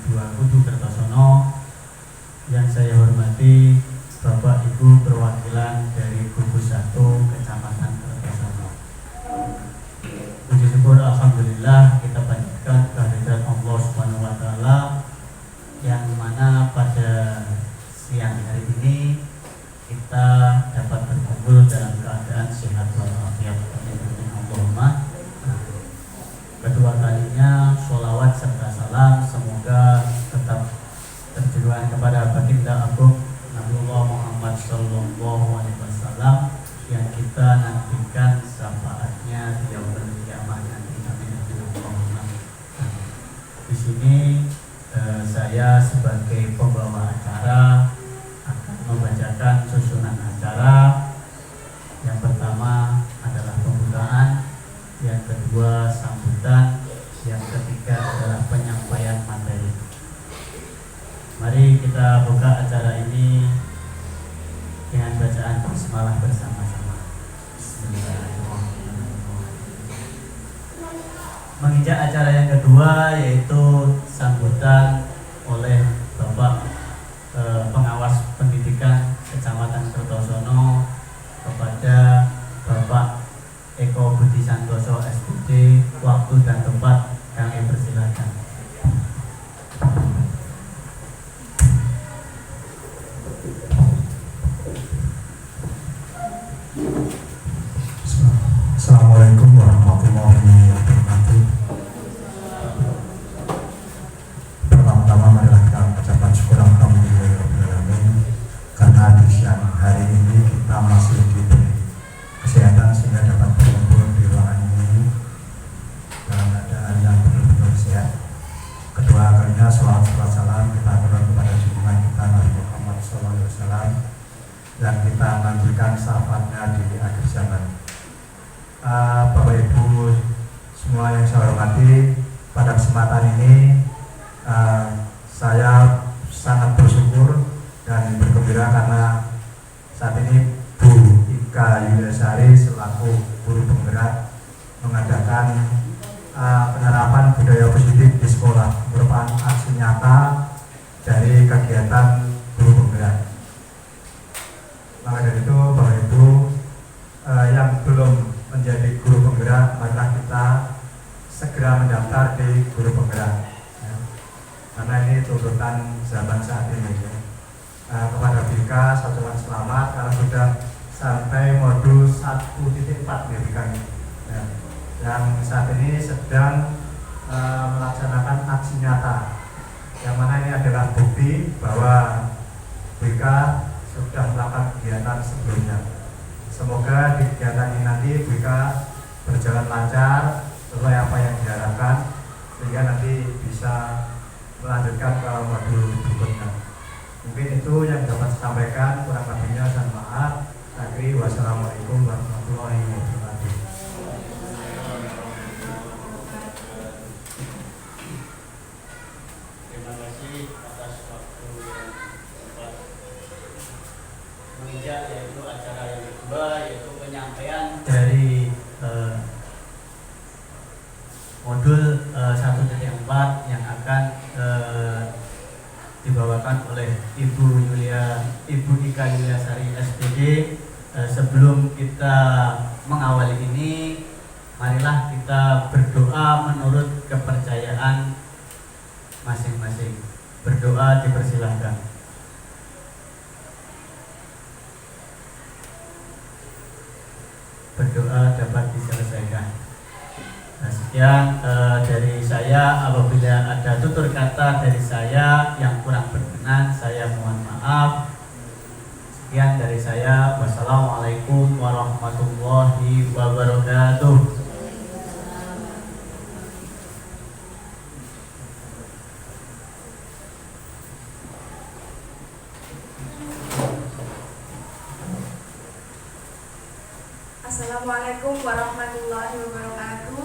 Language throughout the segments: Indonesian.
2 Kudu Kertosono. Yang saya hormati Bapak Ibu perwakilan dari Gugus 1 Kecamatan Kertosono. Puji syukur alhamdulillah kita panjatkan kehadirat Allah Subhanahu wa taala yang mana pada siang hari ini kita dapat berkumpul dalam keadaan sehat walafiat. Allahumma. Kedua kalinya sholawat serta salam semoga tetap terjuruan kepada baginda agung Nabiullah Muhammad sallallahu alaihi wasallam yang kita nantikan syafaatnya di yaumul kiamah nanti. Amin. Allahumma. Di sini saya sebagai pembawa acara akan membacakan susunan acara. Yang pertama adalah pembukaan, yang kedua sambutan, yang ketiga adalah penyampaian materi. Mari kita buka acara ini dengan bacaan bismillah bersama-sama. Bismillahirrahmanirrahim. Menginjak acara yang kedua yaitu sambutan oleh Bapak Pengawas Pendidikan Kecamatan Kertosono kepada Bapak Eko Budi Santoso SPD. Waktu dan tempat kami persilakan. Assalamualaikum warahmatullahi wabarakatuh. Pertama-tama marilah kita mengucapkan syukur alhamdulillahirobbilalamin karena di siang hari ini kita masih diberi kesehatan sehingga dapat berkumpul di ruangan ini dalam keadaan yang betul-betul sehat. Kedua kalinya salawat salam kita aturkan kepada junjungan kita Nabi Muhammad SAW dan kita nantikan syafaatnya di akhir zaman. Bapak Ibu semua yang saya hormati, pada kesempatan ini saya sangat bersyukur dan bergembira karena saat ini Bu Ika Yuliasari selaku guru penggerak mengadakan penerapan budaya positif di sekolah merupakan aksi nyata dari kegiatan guru penggerak. Maka dari itu Bapak Ibu yang belum menjadi guru penggerak, marilah kita segera mendaftar di guru penggerak ya. Karena ini tuntutan zaman saat ini ya. Kepada BK saya ucapkan selamat karena sudah sampai modul 1.4 ya BK ya. Yang saat ini sedang melaksanakan aksi nyata, yang mana ini adalah bukti bahwa BK sudah melakukan kegiatan sebelumnya. Semoga di kegiatan ini nanti BK berjalan lancar sesuai apa yang diharapkan sehingga nanti bisa melanjutkan ke modul berikutnya. Mungkin itu yang dapat saya sampaikan, kurang lebihnya saya maaf. Akhiri wassalamualaikum warahmatullahi wabarakatuh. Terima kasih atas waktu dan tempat. Menginjak yaitu acara yang kedua yaitu penyampaian dari modul 1.4 yang akan dibawakan oleh Ibu Ika Yuliasari SPD. Sebelum kita mengawali ini, marilah kita berdoa menurut kepercayaan masing-masing. Berdoa dipersilahkan. Berdoa dapat diselesaikan. Sekian dari saya. Apabila ada tutur kata dari saya yang kurang berkenan, saya mohon maaf. Sekian dari saya. Wassalamualaikum warahmatullahi wabarakatuh. Assalamualaikum warahmatullahi wabarakatuh.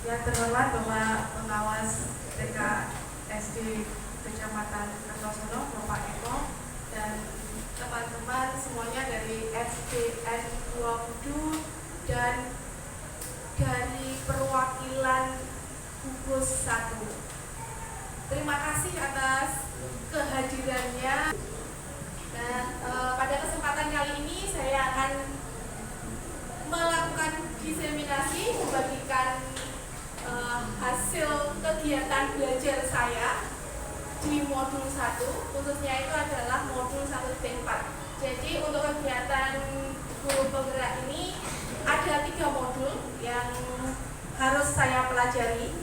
Yang terhormat Bapak Pengawas TK SD Kecamatan Kertosono, Bapak Eko, dan teman-teman semuanya dari SDN 2 Kudu dan dari perwakilan gugus 1. Terima kasih atas kehadirannya. Dan pada kesempatan kali ini saya akan melakukan diseminasi, membagikan hasil kegiatan belajar saya di modul 1, khususnya itu adalah modul 1.4. Jadi untuk kegiatan guru penggerak ini ada 3 modul yang harus saya pelajari.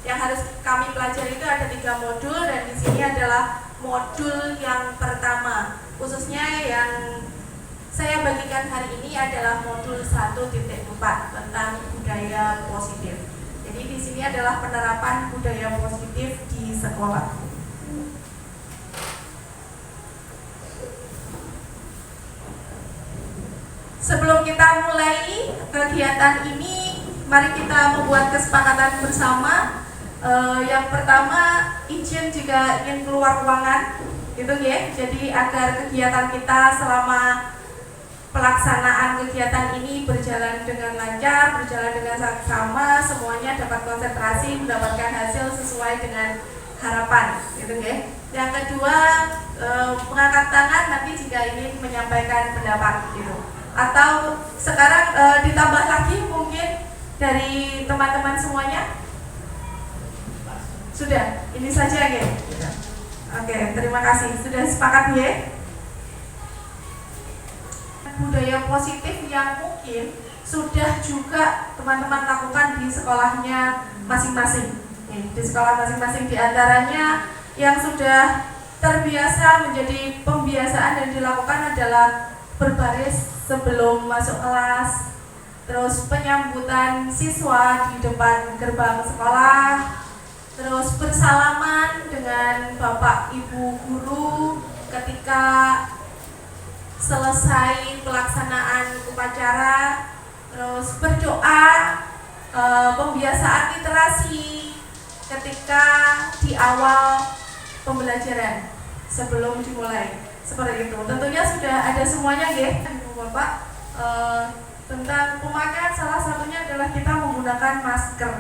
Yang harus kami pelajari itu ada 3 modul, dan di sini adalah modul yang pertama. Khususnya yang saya bagikan hari ini adalah modul 1.4 tentang budaya positif. Jadi di sini adalah penerapan budaya positif di sekolah. Sebelum kita mulai kegiatan ini, mari kita membuat kesepakatan bersama. Yang pertama, izin jika ingin keluar ruangan, gitu ya. Jadi agar kegiatan kita selama pelaksanaan kegiatan ini berjalan dengan lancar, berjalan dengan saksama, semuanya dapat konsentrasi, mendapatkan hasil sesuai dengan harapan, gitu ya. Yang kedua, mengangkat tangan nanti jika ingin menyampaikan pendapat, gitu. Atau sekarang ditambah lagi mungkin dari teman-teman semuanya. Sudah, ini saja ya. Oke, terima kasih. Sudah sepakat ya? Budaya positif yang mungkin sudah juga teman-teman lakukan di sekolahnya masing-masing. Di sekolah masing-masing, di antaranya yang sudah terbiasa menjadi pembiasaan dan dilakukan adalah berbaris sebelum masuk kelas, terus penyambutan siswa di depan gerbang sekolah, terus bersalaman dengan Bapak Ibu guru ketika selesai pelaksanaan upacara, terus berdoa, pembiasaan literasi ketika di awal pembelajaran sebelum dimulai, seperti itu. Tentunya sudah ada semuanya ya, Ibu Bapak. Tentang pemakaian, salah satunya adalah kita menggunakan masker.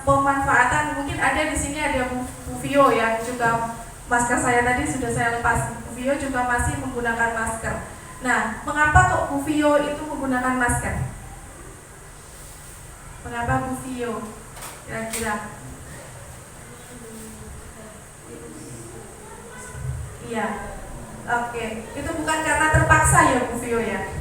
Pemanfaatan, mungkin ada di sini ada Bu Vio yang juga masker saya tadi sudah saya lepas. Bu Vio juga masih menggunakan masker. Nah, mengapa kok Bu Vio itu menggunakan masker? Mengapa Bu Vio? Kira-kira? Iya. Oke. Itu bukan karena terpaksa ya Bu Vio ya?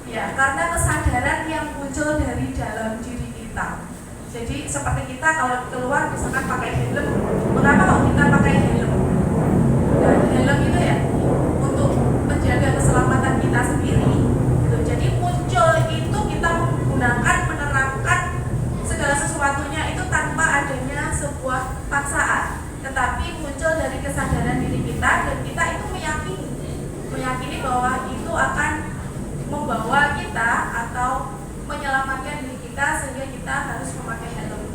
Ya, karena kesadaran yang muncul dari dalam diri kita. Jadi seperti kita kalau keluar misalkan pakai helm, mengapa kok kita pakai helm? Nah, helm itu ya untuk menjaga keselamatan kita sendiri. Gitu. Jadi muncul itu kita menggunakan, menerapkan segala sesuatunya itu tanpa adanya sebuah paksaan, tetapi muncul dari kesadaran diri kita, dan kita itu meyakini bahwa itu akan membawa kita atau menyelamatkan diri kita sehingga kita harus memakai helm.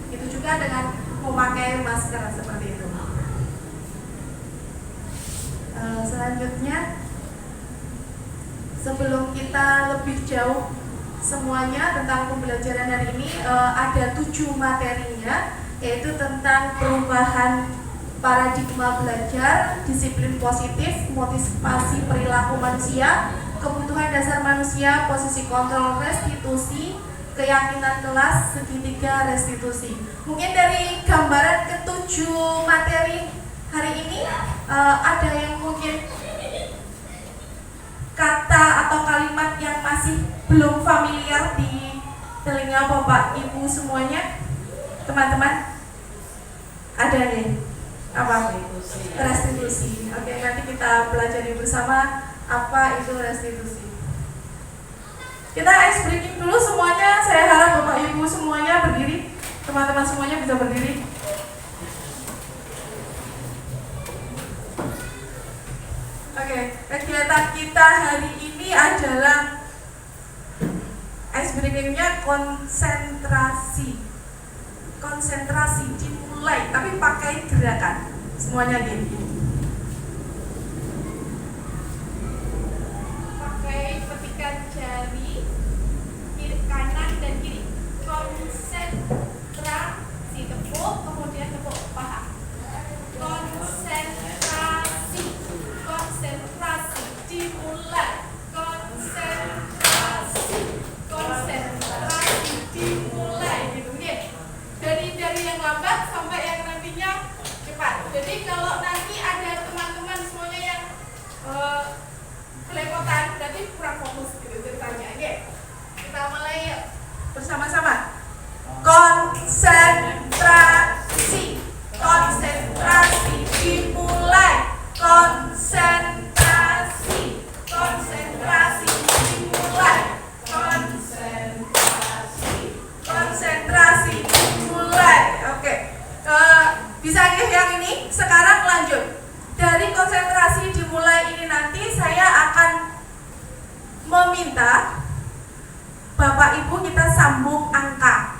Itu juga dengan memakai masker seperti itu. Selanjutnya, sebelum kita lebih jauh semuanya tentang pembelajaran hari ini, ada 7 materinya, yaitu tentang perubahan paradigma belajar, disiplin positif, motivasi perilaku manusia, kebutuhan dasar manusia, posisi kontrol restitusi, keyakinan kelas, segitiga restitusi. Mungkin dari gambaran ke-7 materi hari ini ada yang mungkin kata atau kalimat yang masih belum familiar di telinga Bapak Ibu semuanya, teman-teman? Ada nih? Apa? Restitusi. Oke, nanti kita pelajari bersama apa itu restitusi. Kita ice breaking dulu semuanya. Saya harap Bapak Ibu semuanya berdiri. Teman-teman semuanya bisa berdiri. Oke, kegiatan kita hari ini adalah ice breakingnya konsentrasi. Konsentrasi dimulai, tapi pakai gerakan. Semuanya gini. Pakai petikan jari kiri, kanan dan kiri. Konsentrasi. bersama-sama. Konsentrasi, konsentrasi dimulai. Konsentrasi, konsentrasi dimulai. Konsentrasi dimulai. Oke. Bisa yang ini. Sekarang lanjut. Dari konsentrasi dimulai ini nanti saya akan meminta Bapak Ibu kita sambung angka.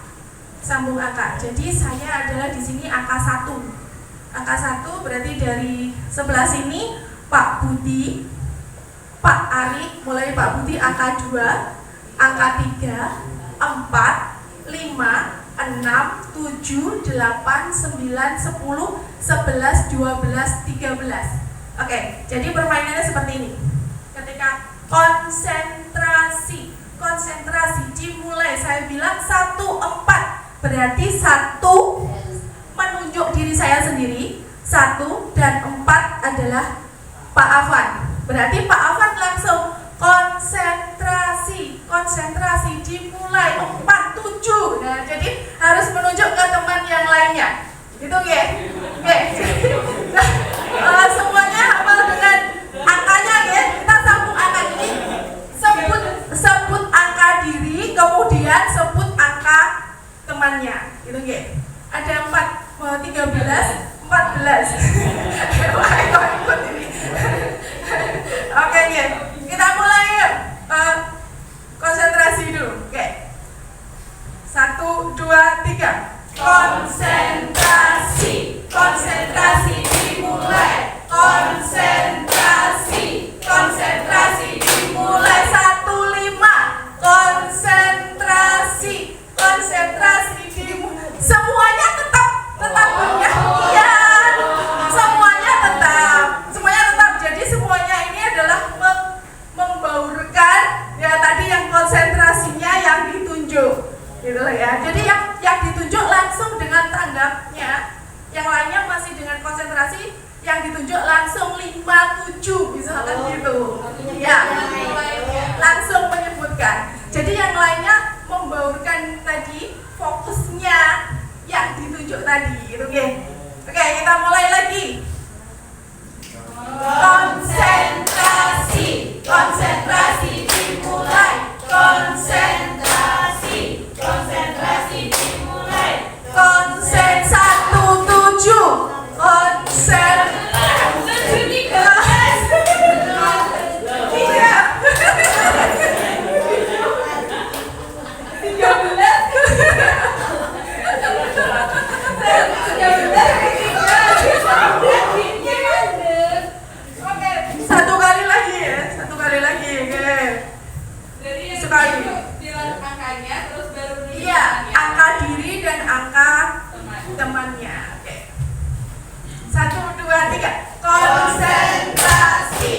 Sambung angka. Jadi saya adalah di sini angka 1. Angka 1 berarti dari sebelah sini Pak Budi, Pak Ari, mulai Pak Budi angka 2, angka 3, 4, 5, 6, 7, 8, 9, 10, 11, 12, 13. Oke, jadi permainannya seperti ini. Ketika konsentrasi dimulai, saya bilang 1, 4. Berarti 1 menunjuk diri saya sendiri, 1 dan 4 adalah Pak Afan. Berarti Pak Afan langsung konsentrasi dimulai 4, 7. Nah, jadi harus menunjuk ke teman yang lainnya. Gitu nggih? Nggih. Nah, semuanya hafal dengan angkanya nggih. Kita sambung angka ini. Sebut angka diri, kemudian sebut angka temannya. Gitu nggih. Ada 13, 14. Wah, ikut ini. Oke nggih. Kita mulai yuk. Konsentrasi dulu. Oke. 1, 2, 3. Konsentrasi dimulai. Konsentrasi dimulai. 1, 5. Konsentrasi dimulai. Semuanya tetap punya. Iya. Semuanya tetap. Jadi semuanya ini adalah membaurkan ya tadi yang konsentrasinya yang ditunjuk. Gitu ya. Jadi yang ditunjuk langsung dengan tanggapnya, yang lainnya masih dengan konsentrasi, yang ditunjuk langsung 5, 7 misalkan gitu. Ya, langsung menyebutkan. Jadi yang lainnya membaurkan tadi fokusnya yang ditunjuk tadi, gitu nggih. Oke, kita mulai lagi. Konsentrasi dimulai. Konsentrasi dimulai. 1, 7. Satu kali lagi. Oke. Sekali. Bilang angkanya terus baru Iya, angka diri dan angka temannya. Oke. 1, 2, 3. Konsentrasi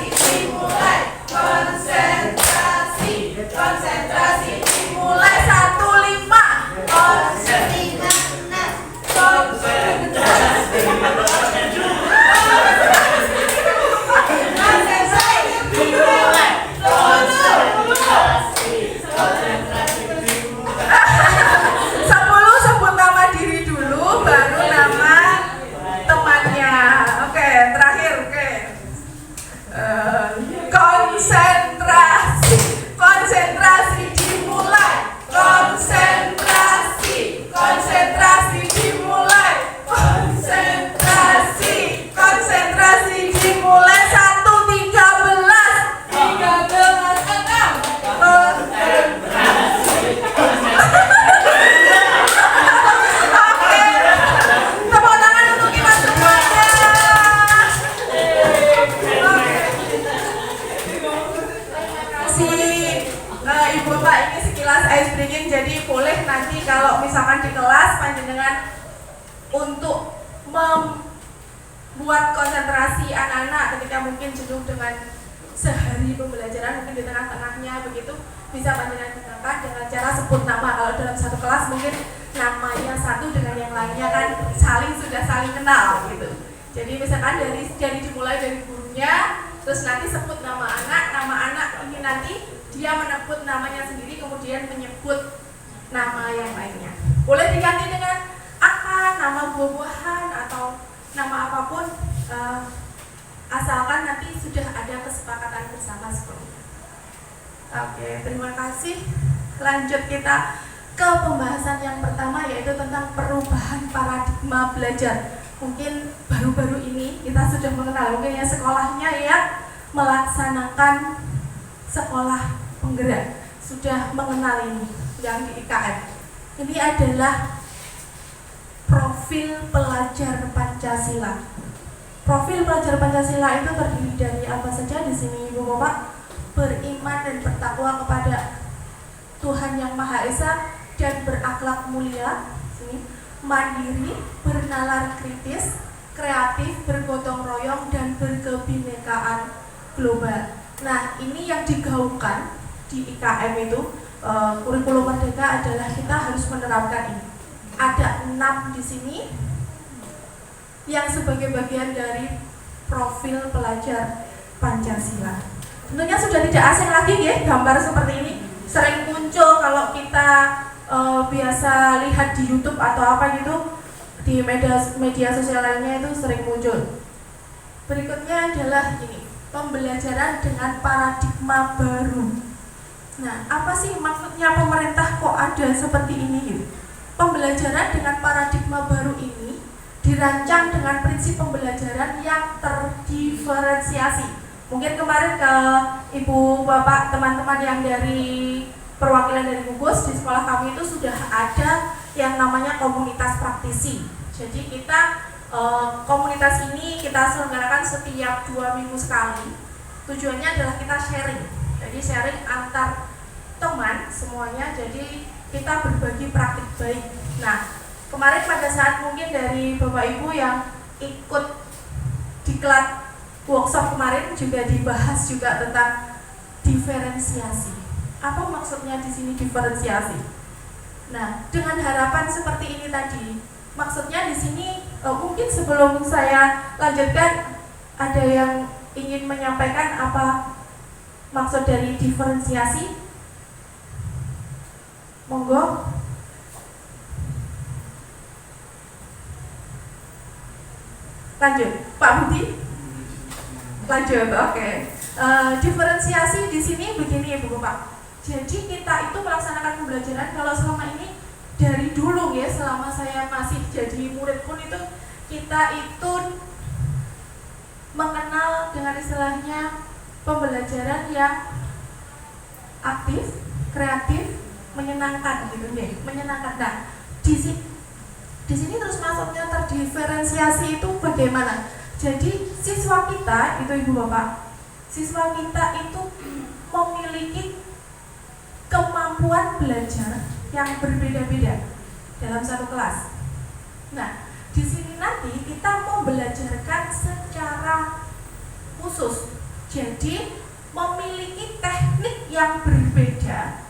dimulai. Konsentrasi dimulai. 1, 5. Sebut nama diri dulu, baru nama temannya. Oke, terakhir. Oke. Konsentrasi dimulai. Konsentrasi dimulai. Konsentrasi dimulai. 1, 13. 13, 6. Tepuk tangan untuk kita semuanya. Ibu Pak, ini sekilas ice breaking, jadi boleh nanti kalau misalkan di kelas panjenengan untuk membuat konsentrasi anak-anak ketika mungkin jenuh dengan sehari pembelajaran, mungkin di tengah-tengahnya begitu, bisa panjenengan gunakan dengan cara sebut nama. Kalau dalam satu kelas mungkin namanya satu dengan yang lainnya kan sudah saling kenal gitu. Jadi misalkan dimulai dari gurunya, terus nanti sebut nama anak ini nanti dia menyebut namanya sendiri kemudian menyebut nama yang lainnya. Boleh diganti dengan apa, nama buah-buahan atau nama apapun, asalkan nanti sudah ada kesepakatan bersama sebelumnya. Oke, terima kasih. Lanjut kita ke pembahasan yang pertama, yaitu tentang perubahan paradigma belajar. Mungkin baru-baru ini kita sudah mengenal, mungkin ya sekolahnya yang melaksanakan sekolah penggerak sudah mengenal ini yang di IKM. Ini adalah profil pelajar Pancasila. Profil pelajar Pancasila itu terdiri dari apa saja di sini, Ibu Bapak? Beriman dan bertakwa kepada Tuhan Yang Maha Esa dan berakhlak mulia, sini, mandiri, bernalar kritis, kreatif, bergotong royong dan berkebinekaan global. Nah, ini yang digaungkan di IKM itu, kurikulum Merdeka adalah kita harus menerapkan ini. Ada 6 di sini yang sebagai bagian dari profil pelajar Pancasila. Tentunya sudah tidak asing lagi ya gambar seperti ini. Sering muncul kalau kita biasa lihat di YouTube atau apa gitu, di media sosial lainnya itu sering muncul. Berikutnya adalah ini, pembelajaran dengan paradigma baru. Nah, apa sih maksudnya pemerintah kok ada seperti ini gitu? Pembelajaran dengan paradigma baru ini dirancang dengan prinsip pembelajaran yang terdiferensiasi. Mungkin kemarin ke Ibu Bapak teman-teman yang dari perwakilan dari gugus di sekolah kami itu sudah ada yang namanya komunitas praktisi. Jadi kita komunitas ini kita selenggarakan setiap 2 minggu sekali. Tujuannya adalah kita sharing. Jadi sharing antar teman semuanya. Jadi kita berbagi praktik baik. Nah, kemarin pada saat mungkin dari Bapak Ibu yang ikut diklat workshop kemarin juga dibahas juga tentang diferensiasi. Apa maksudnya di sini diferensiasi? Nah, dengan harapan seperti ini tadi, maksudnya di sini mungkin sebelum saya lanjutkan ada yang ingin menyampaikan apa maksud dari diferensiasi? Monggo. Lanjut, Pak Budi. Lanjut, oke. Diferensiasi di sini begini, Ibu Bapak. Jadi kita itu melaksanakan pembelajaran kalau selama ini dari dulu ya, selama saya masih jadi murid pun itu kita itu mengenal dengan istilahnya pembelajaran yang aktif, kreatif, menyenangkan gitu ya, menyenangkan. Nah, di sini terus maksudnya terdiferensiasi itu bagaimana? Jadi siswa kita itu Ibu Bapak, siswa kita itu memiliki kemampuan belajar yang berbeda-beda dalam satu kelas. Nah, di sini nanti kita membelajarkan secara khusus. Jadi memiliki teknik yang berbeda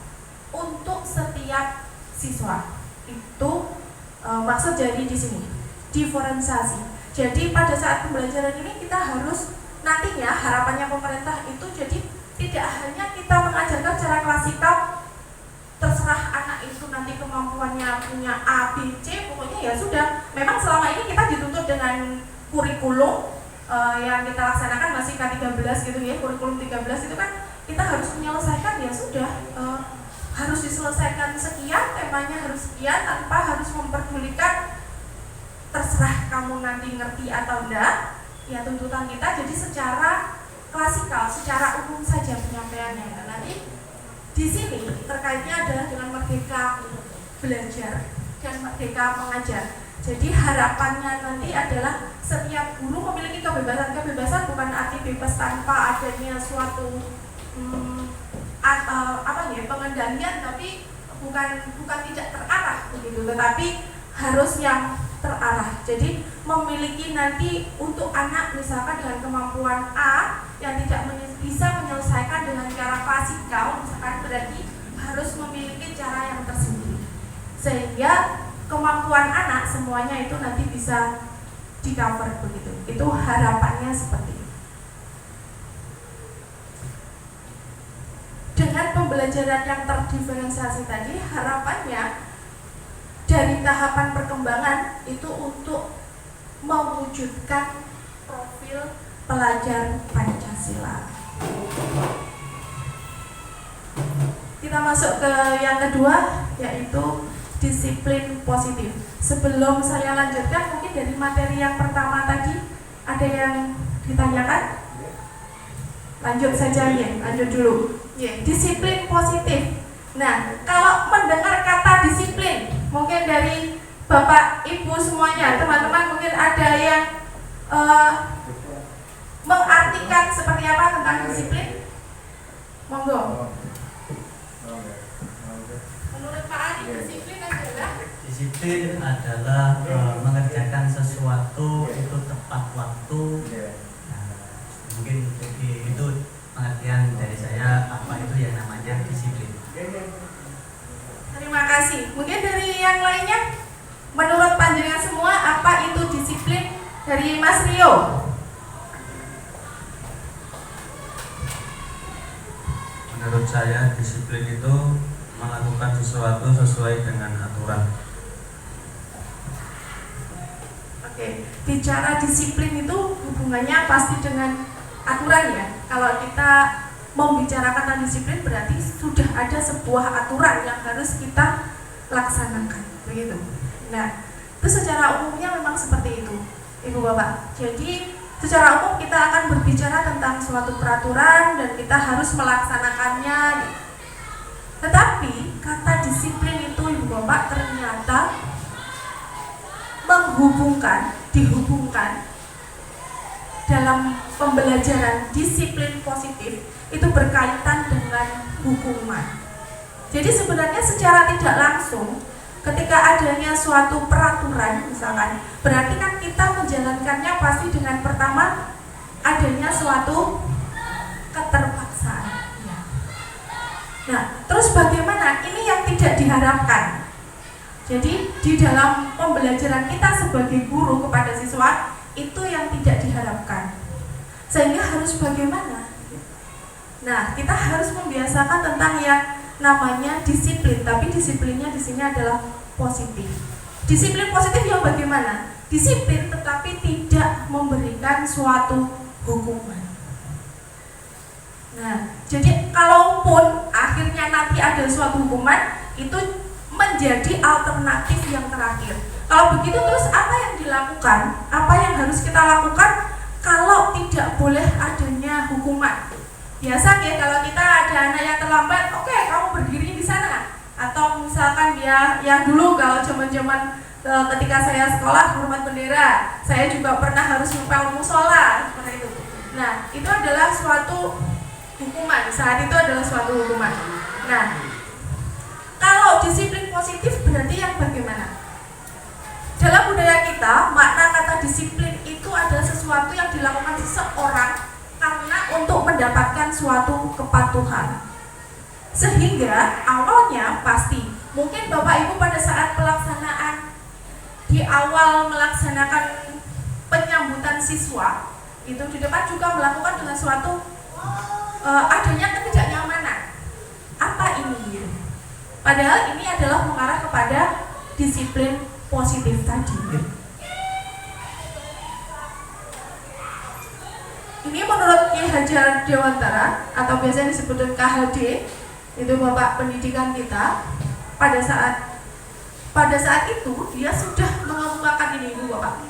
untuk setiap siswa. Itu maksud jadi di sini diferensiasi. Jadi pada saat pembelajaran ini kita harus nantinya harapannya pemerintah itu jadi tidak hanya kita mengajarkan secara klasikal, terserah anak itu nanti kemampuannya punya A, B, C, pokoknya ya sudah. Memang selama ini kita dituntut dengan kurikulum yang kita laksanakan masih K13 gitu ya, kurikulum 13 itu kan kita harus menyelesaikan ya sudah, harus diselesaikan sekian, temanya harus sekian tanpa harus memperdulikan terserah kamu nanti ngerti atau enggak, ya tuntutan kita jadi secara klasikal, secara umum saja penyampaiannya. Nah, nanti di sini terkaitnya adalah dengan merdeka belajar dan merdeka mengajar. Jadi harapannya nanti adalah setiap guru memiliki kebebasan bukan arti bebas tanpa adanya suatu pengendalian, tapi bukan tidak terarah begitu, tetapi harus yang terarah. Jadi memiliki nanti untuk anak misalkan dengan kemampuan A yang tidak bisa menyelesaikan dengan cara klasikal, misalkan berarti harus memiliki cara yang tersendiri sehingga kemampuan anak semuanya itu nanti bisa di cover begitu. Itu harapannya seperti itu. Dengan pembelajaran yang terdiferensiasi tadi, harapannya dari tahapan perkembangan itu untuk mewujudkan profil pelajar Pancasila. Kita masuk ke yang kedua, yaitu disiplin positif. Sebelum saya lanjutkan, mungkin dari materi yang pertama tadi ada yang ditanyakan? Lanjut saja ya, lanjut dulu. Ya, disiplin positif. Nah, kalau mendengar kata disiplin, mungkin dari Bapak Ibu semuanya, teman-teman mungkin ada yang mengartikan seperti apa tentang disiplin? Monggo. Menurut Pak Adi, disiplin adalah mengerjakan sesuatu itu tepat waktu. Nah, mungkin itu pengertian dari saya apa itu yang namanya disiplin. Terima kasih. Mungkin dari yang lainnya, menurut panjenengan semua apa itu disiplin dari Mas Rio? Menurut saya disiplin itu melakukan sesuatu sesuai dengan aturan. Oke, bicara disiplin itu hubungannya pasti dengan aturan ya. Kalau kita membicarakan tentang disiplin berarti sudah ada sebuah aturan yang harus kita laksanakan, begitu. Nah, itu secara umumnya memang seperti itu, Ibu Bapak. Jadi secara umum kita akan berbicara tentang suatu peraturan dan kita harus melaksanakannya. Tetapi kata disiplin itu, Ibu Bapak, ternyata dihubungkan dalam pembelajaran disiplin positif itu berkaitan dengan hukuman. Jadi sebenarnya secara tidak langsung ketika adanya suatu peraturan misalkan, berarti kan kita menjalankannya pasti dengan pertama adanya suatu keterpaksaan. Nah, terus bagaimana? Ini yang tidak diharapkan. Jadi di dalam pembelajaran kita sebagai guru kepada siswa itu yang tidak diharapkan. Sehingga harus bagaimana? Nah, kita harus membiasakan tentang yang namanya disiplin, tapi disiplinnya di sini adalah positif. Disiplin positif yang bagaimana? Disiplin tetapi tidak memberikan suatu hukuman. Nah, jadi kalaupun akhirnya nanti ada suatu hukuman, itu menjadi alternatif yang terakhir. Kalau begitu terus apa yang dilakukan? Apa yang harus kita lakukan kalau tidak boleh adanya hukuman? Biasa ya kalau kita ada anak yang terlambat, oke, kamu berdiri di sana. Atau misalkan dia yang dulu kalau zaman-zaman ketika saya sekolah hormat bendera, saya juga pernah harus ngepel musola seperti itu. Nah, itu adalah suatu hukuman. Saat itu adalah suatu hukuman. Nah, kalau disiplin positif berarti yang bagaimana? Dalam budaya kita, makna kata disiplin itu adalah sesuatu yang dilakukan seseorang karena untuk mendapatkan suatu kepatuhan. Sehingga awalnya pasti mungkin Bapak Ibu pada saat pelaksanaan di awal melaksanakan penyambutan siswa itu di depan juga melakukan dengan suatu adanya ketidaknyamanan. Apa ini? Padahal ini adalah mengarah kepada disiplin positif tadi. Ini menurut Ki Hajar Dewantara atau biasanya disebut KHD, itu Bapak pendidikan kita, pada saat itu dia sudah mengemukakan ini, Ibu Bapak.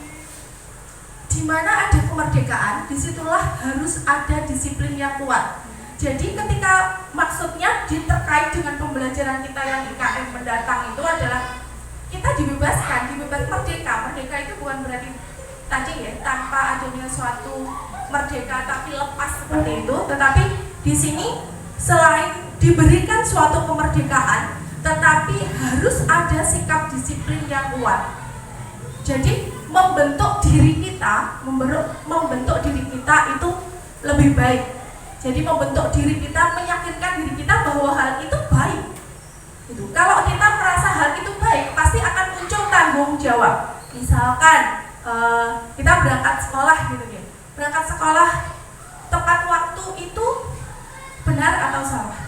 Di mana ada kemerdekaan, disitulah harus ada disiplin yang kuat. Jadi ketika maksudnya terkait dengan pembelajaran kita yang IKM mendatang itu adalah kita dibebaskan merdeka. Merdeka itu bukan berarti tadi ya tanpa adanya suatu merdeka tapi lepas seperti itu, tetapi di sini selain diberikan suatu kemerdekaan, tetapi harus ada sikap disiplin yang kuat. Jadi membentuk diri kita itu lebih baik. Jadi membentuk diri kita, meyakinkan diri kita bahwa hal itu baik. Gitu. Kalau kita merasa hal itu baik, pasti akan muncul tanggung jawab. Misalkan kita berangkat sekolah gitu ya. Berangkat sekolah tepat waktu itu benar atau salah?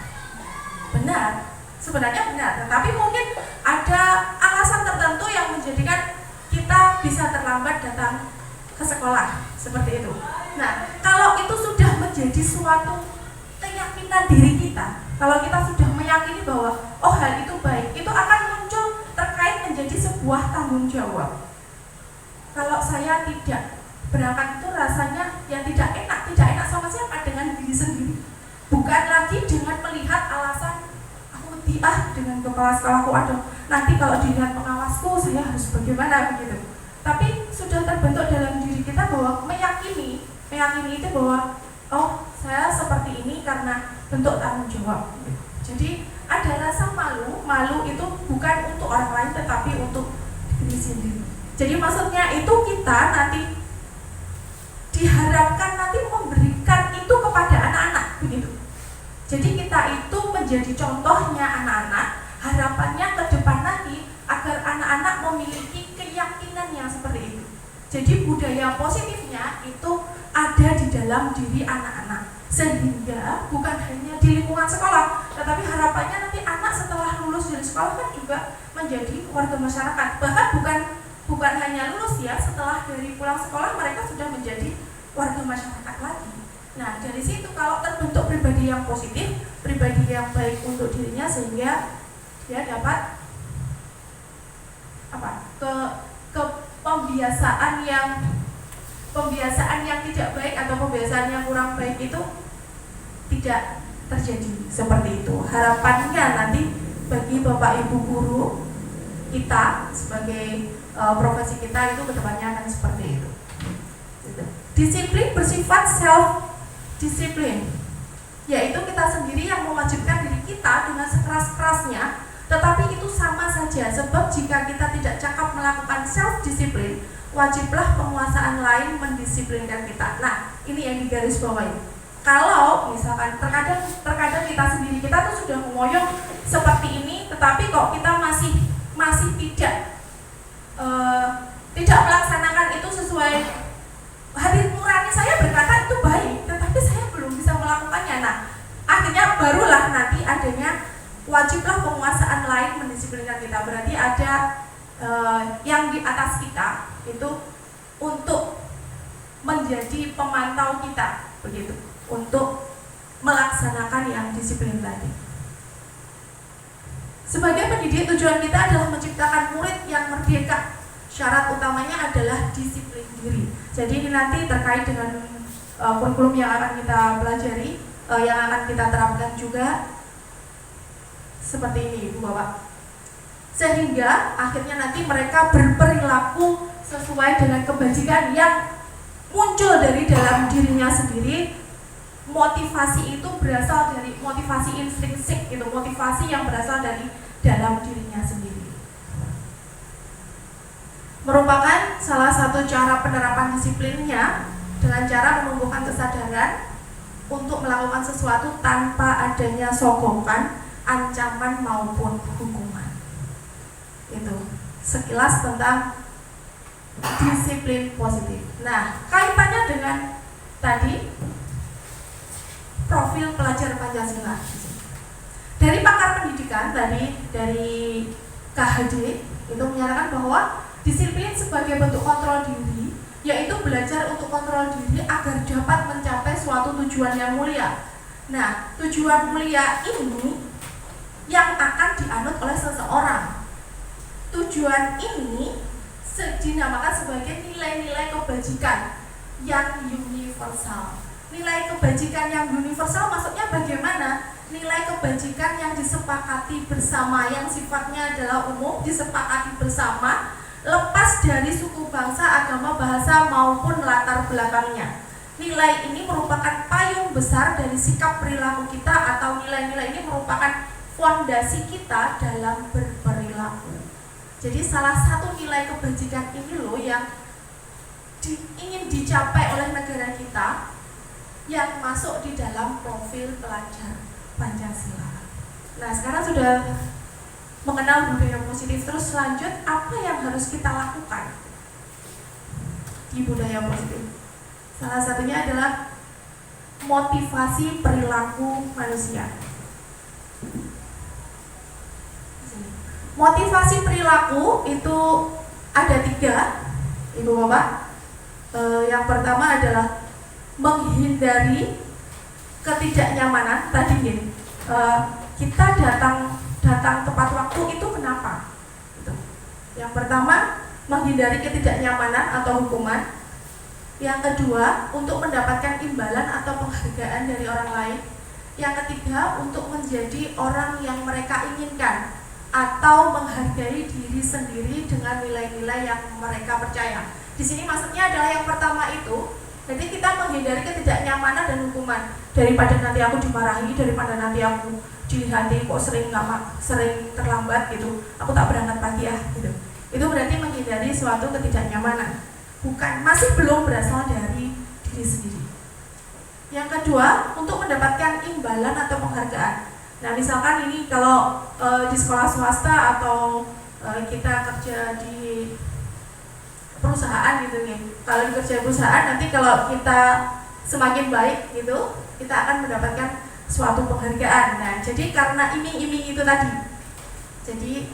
benar, sebenarnya benar, tetapi mungkin ada alasan tertentu yang menjadikan kita bisa terlambat datang ke sekolah seperti itu. Nah, kalau itu sudah menjadi suatu keyakinan diri kita, kalau kita sudah meyakini bahwa oh hal itu baik, itu akan muncul terkait menjadi sebuah tanggung jawab. Kalau saya tidak berangkat itu rasanya yang tidak enak sama siapa? Dengan diri sendiri. Bukan lagi dengan melihat alasan aku dengan kepala sekolahku, aduh nanti kalau dilihat pengawasku saya harus bagaimana begitu. Tapi sudah terbentuk dalam diri kita bahwa meyakini itu bahwa oh saya seperti ini karena bentuk tanggung jawab. Jadi ada rasa malu itu bukan untuk orang lain tetapi untuk diri sendiri. Jadi maksudnya itu kita nanti diharapkan nanti memberikan itu kepada anak-anak begitu. Jadi kita itu menjadi contohnya anak-anak, harapannya ke depan nanti agar anak-anak memiliki keyakinan yang seperti itu. Jadi budaya positifnya itu ada di dalam diri anak-anak, sehingga bukan hanya di lingkungan sekolah, tetapi harapannya nanti anak setelah lulus dari sekolah kan juga menjadi warga masyarakat. Bahkan bukan hanya lulus ya, setelah dari pulang sekolah mereka sudah menjadi warga masyarakat lagi. Nah dari situ kalau terbentuk pribadi yang positif, pribadi yang baik untuk dirinya, sehingga dia dapat ke pembiasaan yang tidak baik atau pembiasaan yang kurang baik itu tidak terjadi seperti itu. Harapannya nanti bagi Bapak Ibu guru kita sebagai profesi kita itu kedepannya akan seperti itu. Disiplin bersifat self-disiplin, yaitu kita sendiri yang mewajibkan diri kita dengan sekeras-kerasnya, tetapi itu sama saja, sebab jika kita tidak cakap melakukan self-disiplin, wajiblah penguasaan lain mendisiplinkan kita. Nah, ini yang digarisbawahi. Kalau misalkan terkadang kita sendiri, kita tuh sudah mengoyong seperti ini, tetapi kok kita masih tidak melaksanakan itu sesuai hati nurani saya berkata itu baik, tetapi saya belum bisa melakukannya. Nah, akhirnya barulah nanti adanya wajiblah penguasaan lain mendisiplinkan kita. Berarti ada yang di atas kita itu untuk menjadi pemantau kita, begitu, untuk melaksanakan yang disiplin tadi. Sebagai pendidik, tujuan kita adalah menciptakan murid yang merdeka. Syarat utamanya adalah disiplin diri. Jadi ini nanti terkait dengan kurikulum yang akan kita pelajari, yang akan kita terapkan juga seperti ini, Ibu Bapak. Sehingga akhirnya nanti mereka berperilaku sesuai dengan kebajikan yang muncul dari dalam dirinya sendiri. Motivasi itu berasal dari motivasi intrinsik, itu motivasi yang berasal dari dalam dirinya sendiri. Merupakan salah satu cara penerapan disiplinnya dengan cara menumbuhkan kesadaran untuk melakukan sesuatu tanpa adanya sogokan, ancaman maupun hukuman. Itu sekilas tentang disiplin positif. Nah, kaitannya dengan tadi profil pelajar Pancasila. Dari pakar pendidikan tadi, dari KHD itu menyatakan bahwa disiplin sebagai bentuk kontrol diri, yaitu belajar untuk kontrol diri agar dapat mencapai suatu tujuan yang mulia. Nah, tujuan mulia ini yang akan dianut oleh seseorang. Tujuan ini dinamakan sebagai nilai-nilai kebajikan yang universal. Nilai kebajikan yang universal maksudnya bagaimana? Nilai kebajikan yang disepakati bersama, yang sifatnya adalah umum, disepakati bersama, lepas dari suku, bangsa, agama, bahasa maupun latar belakangnya. Nilai ini merupakan payung besar dari sikap perilaku kita, atau nilai-nilai ini merupakan fondasi kita dalam berperilaku. Jadi salah satu nilai kebajikan ini loh yang ingin dicapai oleh negara kita, yang masuk di dalam profil pelajar Pancasila. Nah, sekarang sudah mengenal budaya positif, terus lanjut apa yang harus kita lakukan di budaya positif. Salah satunya adalah motivasi perilaku manusia. Motivasi perilaku itu ada 3, Ibu Bapak. Yang pertama adalah menghindari ketidaknyamanan. Tadi gini, kita datang tepat waktu itu kenapa? Gitu. Yang pertama, menghindari ketidaknyamanan atau hukuman. Yang kedua, untuk mendapatkan imbalan atau penghargaan dari orang lain. Yang ketiga, untuk menjadi orang yang mereka inginkan atau menghargai diri sendiri dengan nilai-nilai yang mereka percaya. Di sini maksudnya adalah yang pertama itu, jadi kita menghindari ketidaknyamanan dan hukuman. Daripada nanti aku dimarahi, daripada nanti aku dihati kok sering terlambat gitu, aku tak berangkat pagi ya gitu. Itu berarti menghindari suatu ketidaknyamanan. Masih belum berasal dari diri sendiri. Yang kedua, untuk mendapatkan imbalan atau penghargaan. Nah, misalkan ini kalau di sekolah swasta atau kita kerja di perusahaan gitu nih. Kalau di kerja perusahaan nanti kalau kita semakin baik gitu, kita akan mendapatkan suatu penghargaan. Nah, jadi karena iming-iming itu tadi, jadi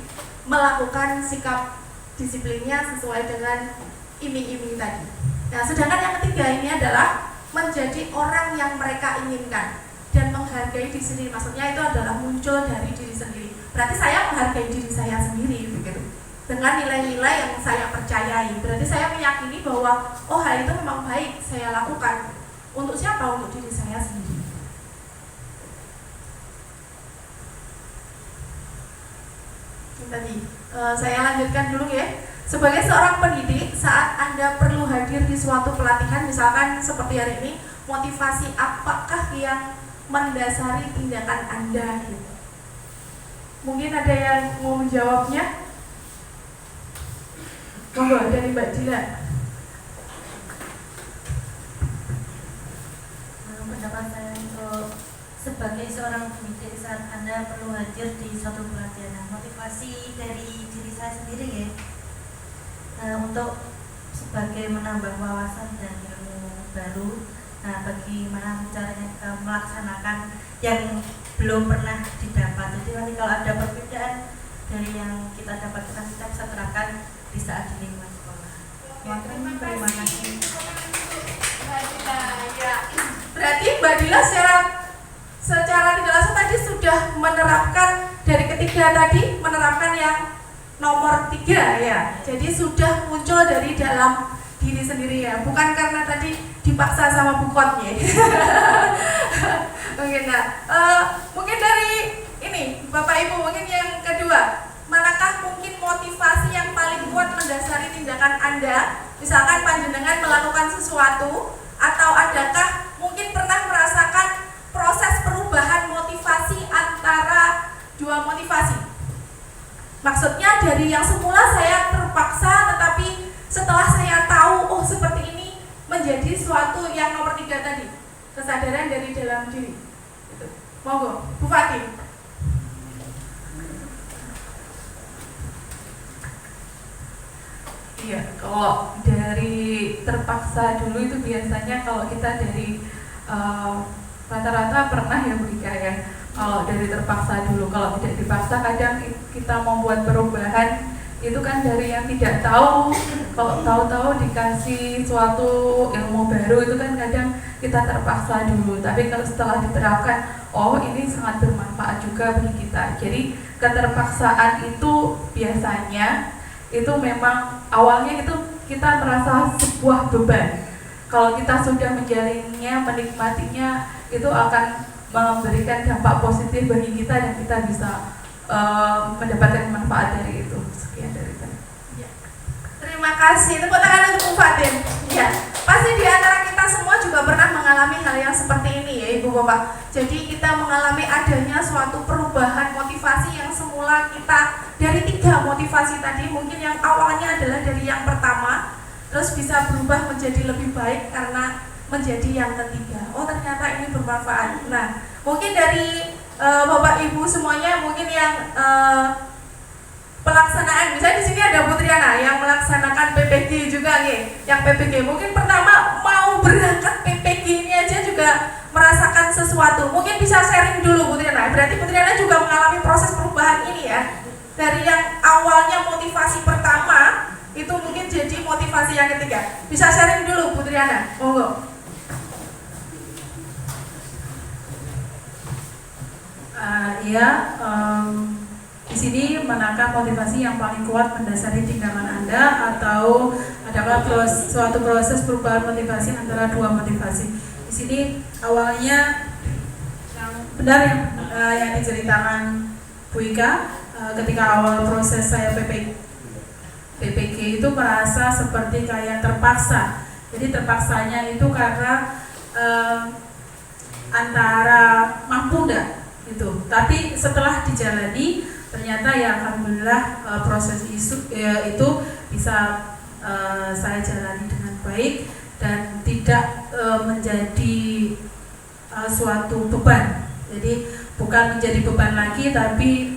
melakukan sikap disiplinnya sesuai dengan iming-iming tadi. Nah, sedangkan yang ketiga ini adalah menjadi orang yang mereka inginkan dan menghargai diri sendiri. Maksudnya itu adalah muncul dari diri sendiri. Berarti saya menghargai diri saya sendiri begitu. Dengan nilai-nilai yang saya percayai. Berarti saya meyakini bahwa oh, hal itu memang baik saya lakukan. Untuk siapa? Untuk diri saya sendiri. Ini tadi saya lanjutkan dulu ya. Sebagai seorang pendidik, saat Anda perlu hadir di suatu pelatihan, misalkan seperti hari ini, motivasi apakah yang mendasari tindakan Anda gitu? Mungkin ada yang mau menjawabnya? Monggo dari Mbak Dila. Pendapat saya untuk sebagai seorang pendidik saat Anda perlu hadir di suatu pelatihan, motivasi dari diri saya sendiri ya. Untuk sebagai menambah wawasan dan ilmu baru. Nah, bagaimana caranya kita melaksanakan yang belum pernah didapat. Jadi nanti kalau ada perbedaan dari yang kita dapatkan, kita bisa terapkan di saat di lingkungan sekolah. Terima kasih. Berarti Mbak Dila secara tidak langsung tadi sudah menerapkan dari ketiga tadi, menerapkan yang nomor 3 ya. Jadi sudah muncul dari dalam diri sendiri ya, bukan karena tadi dipaksa sama bukotnya. Mungkin dari ini Bapak Ibu, mungkin yang kedua, manakah mungkin motivasi yang paling kuat mendasari tindakan Anda? Misalkan panjenengan melakukan sesuatu, atau adakah mungkin pernah merasakan proses perubahan motivasi antara dua motivasi? Maksudnya dari yang semula saya terpaksa, tetapi setelah saya tahu, oh seperti ini, menjadi suatu yang nomor 3 tadi, kesadaran dari dalam diri. Gitu. Monggo, Bu Fatin. Iya, kalau dari terpaksa dulu itu biasanya kalau kita dari rata-rata pernah ya Bu Ika ya. Kalau dari terpaksa dulu, kalau tidak dipaksa kadang kita membuat perubahan itu kan dari yang tidak tahu. Kalau tahu-tahu dikasih suatu ilmu baru itu kan kadang kita terpaksa dulu. Tapi kalau setelah diterapkan, oh ini sangat bermanfaat juga bagi kita. Jadi keterpaksaan itu biasanya itu memang awalnya itu kita merasa sebuah beban. Kalau kita sudah menjalinnya, menikmatinya, itu akan memberikan dampak positif bagi kita dan kita bisa mendapatkan manfaat dari itu. Sekian dari saya. Ya. Terima kasih. Tepuk tangan untuk Bu Fatin. Ya, pasti di antara kita semua juga pernah mengalami hal yang seperti ini ya Ibu Bapak. Jadi kita mengalami adanya suatu perubahan motivasi yang semula kita dari 3 motivasi tadi, mungkin yang awalnya adalah dari yang pertama, terus bisa berubah menjadi lebih baik karena menjadi yang ketiga. Oh ternyata ini bermanfaat. Nah, mungkin dari Bapak Ibu semuanya mungkin yang pelaksanaan, misalnya di sini ada Bu Triana yang melaksanakan PPG juga nih, yang PPG mungkin pertama mau berangkat PPG ini aja juga merasakan sesuatu. Mungkin bisa sharing dulu Bu Triana. Berarti Bu Triana juga mengalami proses perubahan ini ya. Dari yang awalnya motivasi pertama itu mungkin jadi motivasi yang ketiga. Bisa sharing dulu Bu Triana, monggo. Di sini manakah motivasi yang paling kuat mendasari tindakan Anda, atau adakah suatu proses perubahan motivasi antara dua motivasi? Di sini awalnya yang benar yang diceritakan Bu Ika, ketika awal proses saya PPG itu merasa seperti kayak terpaksa. Jadi terpaksanya itu karena antara mampu enggak gitu. Tapi setelah dijalani ternyata ya alhamdulillah proses itu bisa saya jalani dengan baik dan tidak menjadi suatu beban. Jadi bukan menjadi beban lagi, tapi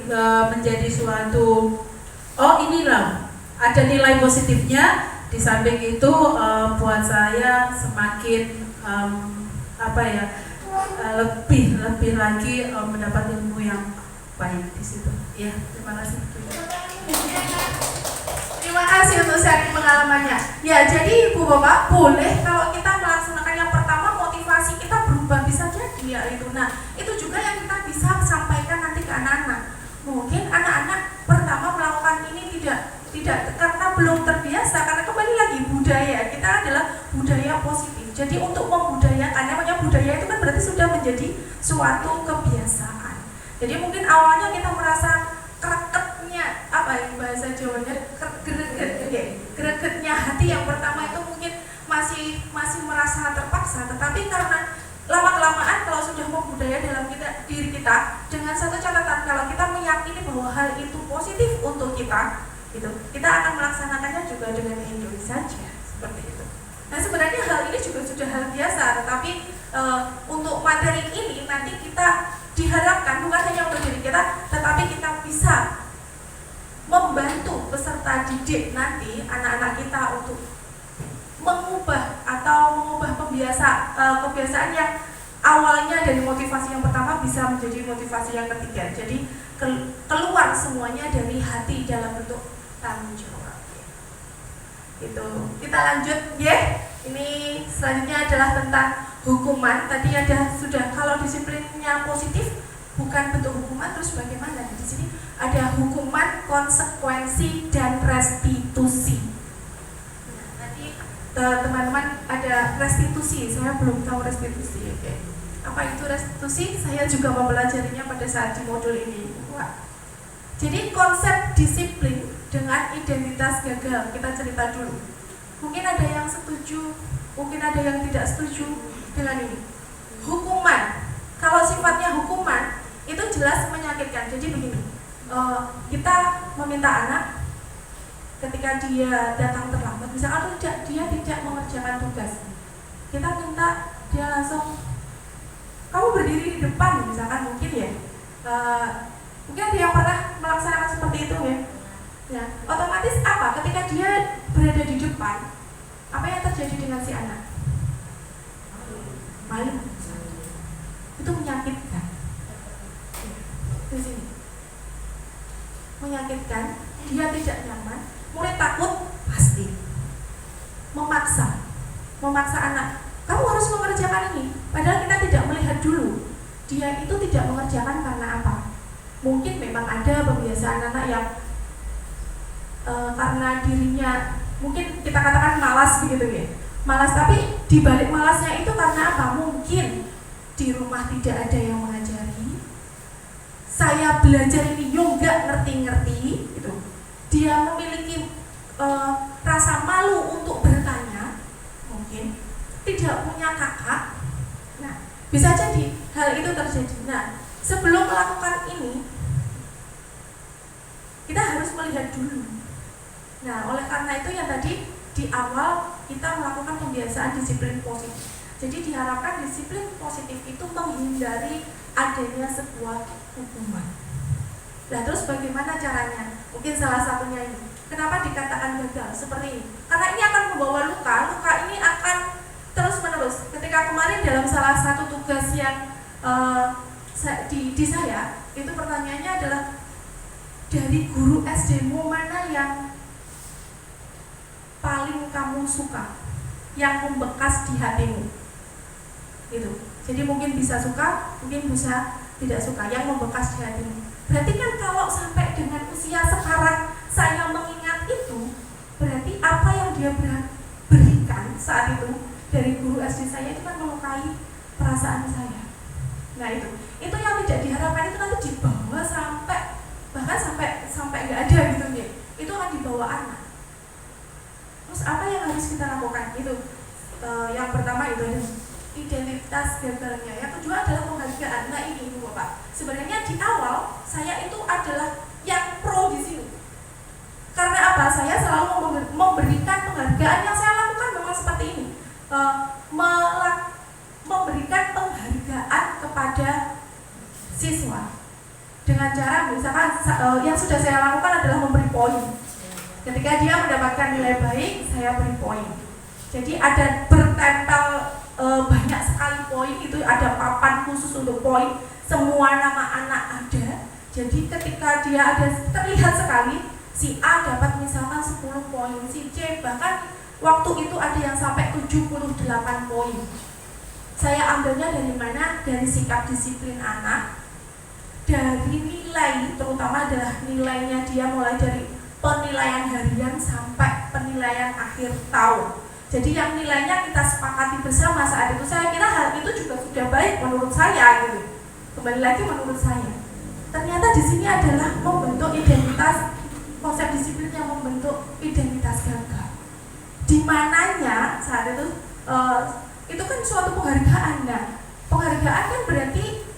menjadi suatu inilah ada nilai positifnya. Di samping itu buat saya semakin lebih lagi mendapat ilmu yang baik di situ. Ya, terima kasih. Terima kasih untuk sharing pengalamannya. Ya, jadi Ibu Bapak boleh kalau kita melaksanakan yang pertama motivasi kita berubah, bisa jadi ya itu. Nah, itu juga yang kita bisa sampaikan nanti ke anak-anak. Mungkin anak-anak pertama melakukan ini tidak karena belum terbiasa, karena kembali lagi budaya kita adalah budaya positif. Jadi untuk membudayakan, namanya budaya itu kan berarti sudah menjadi suatu kebiasaan. Jadi mungkin awalnya kita merasa kreketnya bahasa Jawanya gregetnya hati yang pertama itu mungkin masih merasa terpaksa, tetapi karena lama-kelamaan kalau sudah membudaya dalam diri kita dengan satu catatan, kalau kita meyakini bahwa hal itu positif untuk kita, gitu, kita akan melaksanakannya juga dengan enjoy saja seperti itu. Nah sebenarnya hal ini juga sudah hal biasa, tetapi untuk materi ini nanti kita diharapkan bukan hanya untuk diri kita, tetapi kita bisa membantu peserta didik nanti anak-anak kita untuk mengubah kebiasaan yang awalnya dari motivasi yang pertama bisa menjadi motivasi yang ketiga. Jadi keluar semuanya dari hati dalam bentuk tanggung jawab. Itu kita lanjut ya. Ini selanjutnya adalah tentang hukuman. Tadi sudah kalau disiplinnya positif bukan bentuk hukuman, terus bagaimana? Di sini ada hukuman, konsekuensi, dan restitusi. Nah, tadi teman-teman ada restitusi, saya belum tahu restitusi. Oke. Apa itu restitusi? Saya juga mempelajarinya pada saat di modul ini. Wah. Jadi konsep disiplin dengan identitas gagal, kita cerita dulu. Mungkin ada yang setuju, mungkin ada yang tidak setuju dengan ini. Hukuman, kalau sifatnya hukuman itu jelas menyakitkan. Jadi begini, kita meminta anak ketika dia datang terlambat, misalkan dia tidak mengerjakan tugas, kita minta dia langsung, kamu berdiri di depan, misalkan mungkin ya, mungkin ada yang pernah melaksanakan seperti itu ya. Ya, otomatis apa? Ketika dia berada di depan, apa yang terjadi dengan si anak? Malu. Itu menyakitkan. Di sini. Menyakitkan, dia tidak nyaman, mulai takut, pasti. Memaksa anak. Kamu harus mengerjakan ini. Padahal kita tidak melihat dulu. Dia itu tidak mengerjakan karena apa? Mungkin memang ada pembiasaan anak yang karena dirinya mungkin kita katakan malas begitu ya, malas, tapi dibalik malasnya itu karena apa? Mungkin di rumah tidak ada yang mengajari, saya belajar ini juga ngerti-ngerti gitu. Dia memiliki rasa malu untuk bertanya, mungkin tidak punya kakak. Nah, bisa jadi hal itu terjadi. Nah, sebelum melakukan ini kita harus melihat dulu. Nah, oleh karena itu yang tadi di awal kita melakukan pembiasaan disiplin positif. Jadi diharapkan disiplin positif itu menghindari adanya sebuah hukuman. Nah, terus bagaimana caranya? Mungkin salah satunya ini. Kenapa dikatakan gagal seperti ini? Karena ini akan membawa luka. Luka ini akan terus menerus. Ketika kemarin dalam salah satu tugas yang di saya, itu pertanyaannya adalah dari guru SD-mu mana yang paling kamu suka, yang membekas di hatimu? Gitu. Jadi mungkin bisa suka, mungkin bisa tidak suka, yang membekas di hatimu. Berarti kan kalau sampai dengan usia sekarang saya mengingat itu, berarti apa yang dia berikan saat itu dari guru SD saya itu kan melukai perasaan saya. Nah itu yang tidak diharapkan, itu nanti dibawa sampai bahkan sampai nggak ada gitu nih. Itu akan dibawa anak. Terus apa yang harus kita lakukan? Itu yang pertama itu ada identitas gagalnya. Yang kedua adalah penghargaan. Nah ini Ibu Bapak, sebenarnya di awal saya itu adalah yang pro di sini. Karena apa? Saya selalu memberikan penghargaan. Yang saya lakukan memang seperti ini, memberikan penghargaan kepada siswa dengan cara misalkan yang sudah saya lakukan adalah memberi poin. Ketika dia mendapatkan nilai baik, saya beri poin. Jadi ada bertempel banyak sekali poin, itu ada papan khusus untuk poin, semua nama anak ada. Jadi ketika dia ada terlihat sekali, si A dapat misalkan 10 poin, si C bahkan waktu itu ada yang sampai 78 poin. Saya ambilnya dari mana? Dari sikap disiplin anak, dari nilai, terutama adalah nilainya dia mulai dari penilaian harian sampai penilaian akhir tahun. Jadi yang nilainya kita sepakati bersama saat itu, saya kira hal itu juga sudah baik menurut saya gitu. Kembali lagi menurut saya. Ternyata di sini adalah membentuk identitas, konsep disiplin yang membentuk identitas gagal. Di mananya saat itu kan suatu penghargaan. Nah, penghargaan kan berarti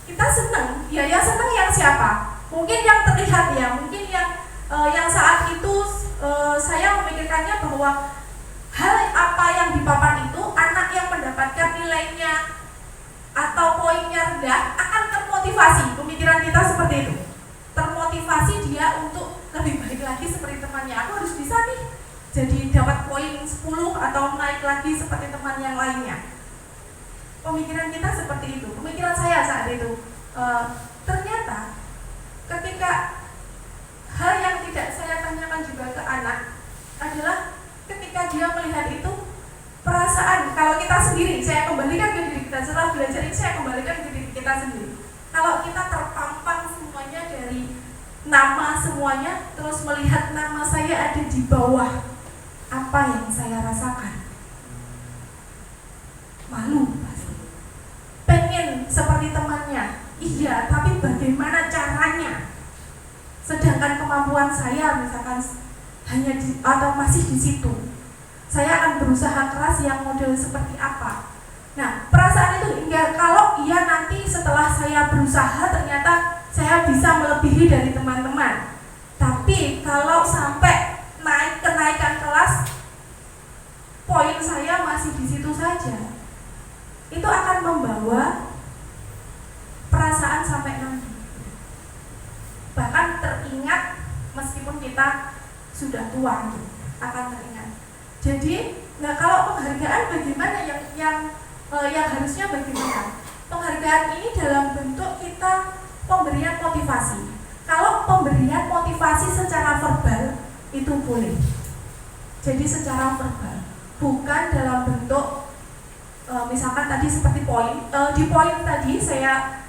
kita senang. Ya yang senang yang siapa? Mungkin yang terlihat ya, mungkin yang saat itu saya memikirkannya bahwa hal apa yang di papan itu, anak yang mendapatkan nilainya atau poinnya rendah akan termotivasi. Pemikiran kita seperti itu, termotivasi dia untuk lebih baik lagi seperti temannya. Aku harus bisa nih, jadi dapat poin 10 atau naik lagi seperti teman yang lainnya. Pemikiran kita seperti itu, pemikiran saya saat itu. Ternyata ketika hal yang tidak saya tanyakan juga ke anak adalah ketika dia melihat itu, perasaan kalau kita sendiri, saya kembalikan ke diri kita setelah belajar ini, saya kembalikan ke diri kita sendiri. Kalau kita terpampang semuanya dari nama semuanya, terus melihat nama saya ada di bawah, apa yang saya rasakan? Malu pasti. Pengen seperti temannya, iya, tapi bagaimana caranya? Sedangkan kemampuan saya misalkan hanya atau masih di situ, saya akan berusaha keras yang model seperti apa. Nah, perasaan itu hingga kalau iya nanti setelah saya berusaha ternyata saya bisa melebihi dari teman-teman. Tapi kalau sampai kenaikan kelas, poin saya masih di situ saja, itu akan membawa perasaan sampai nanti. Bahkan teringat meskipun kita sudah tua, akan teringat. Jadi, nah kalau penghargaan bagaimana yang harusnya bagaimana? Penghargaan ini dalam bentuk kita pemberian motivasi. Kalau pemberian motivasi secara verbal itu boleh. Jadi secara verbal, bukan dalam bentuk misalkan tadi seperti poin. Di poin tadi saya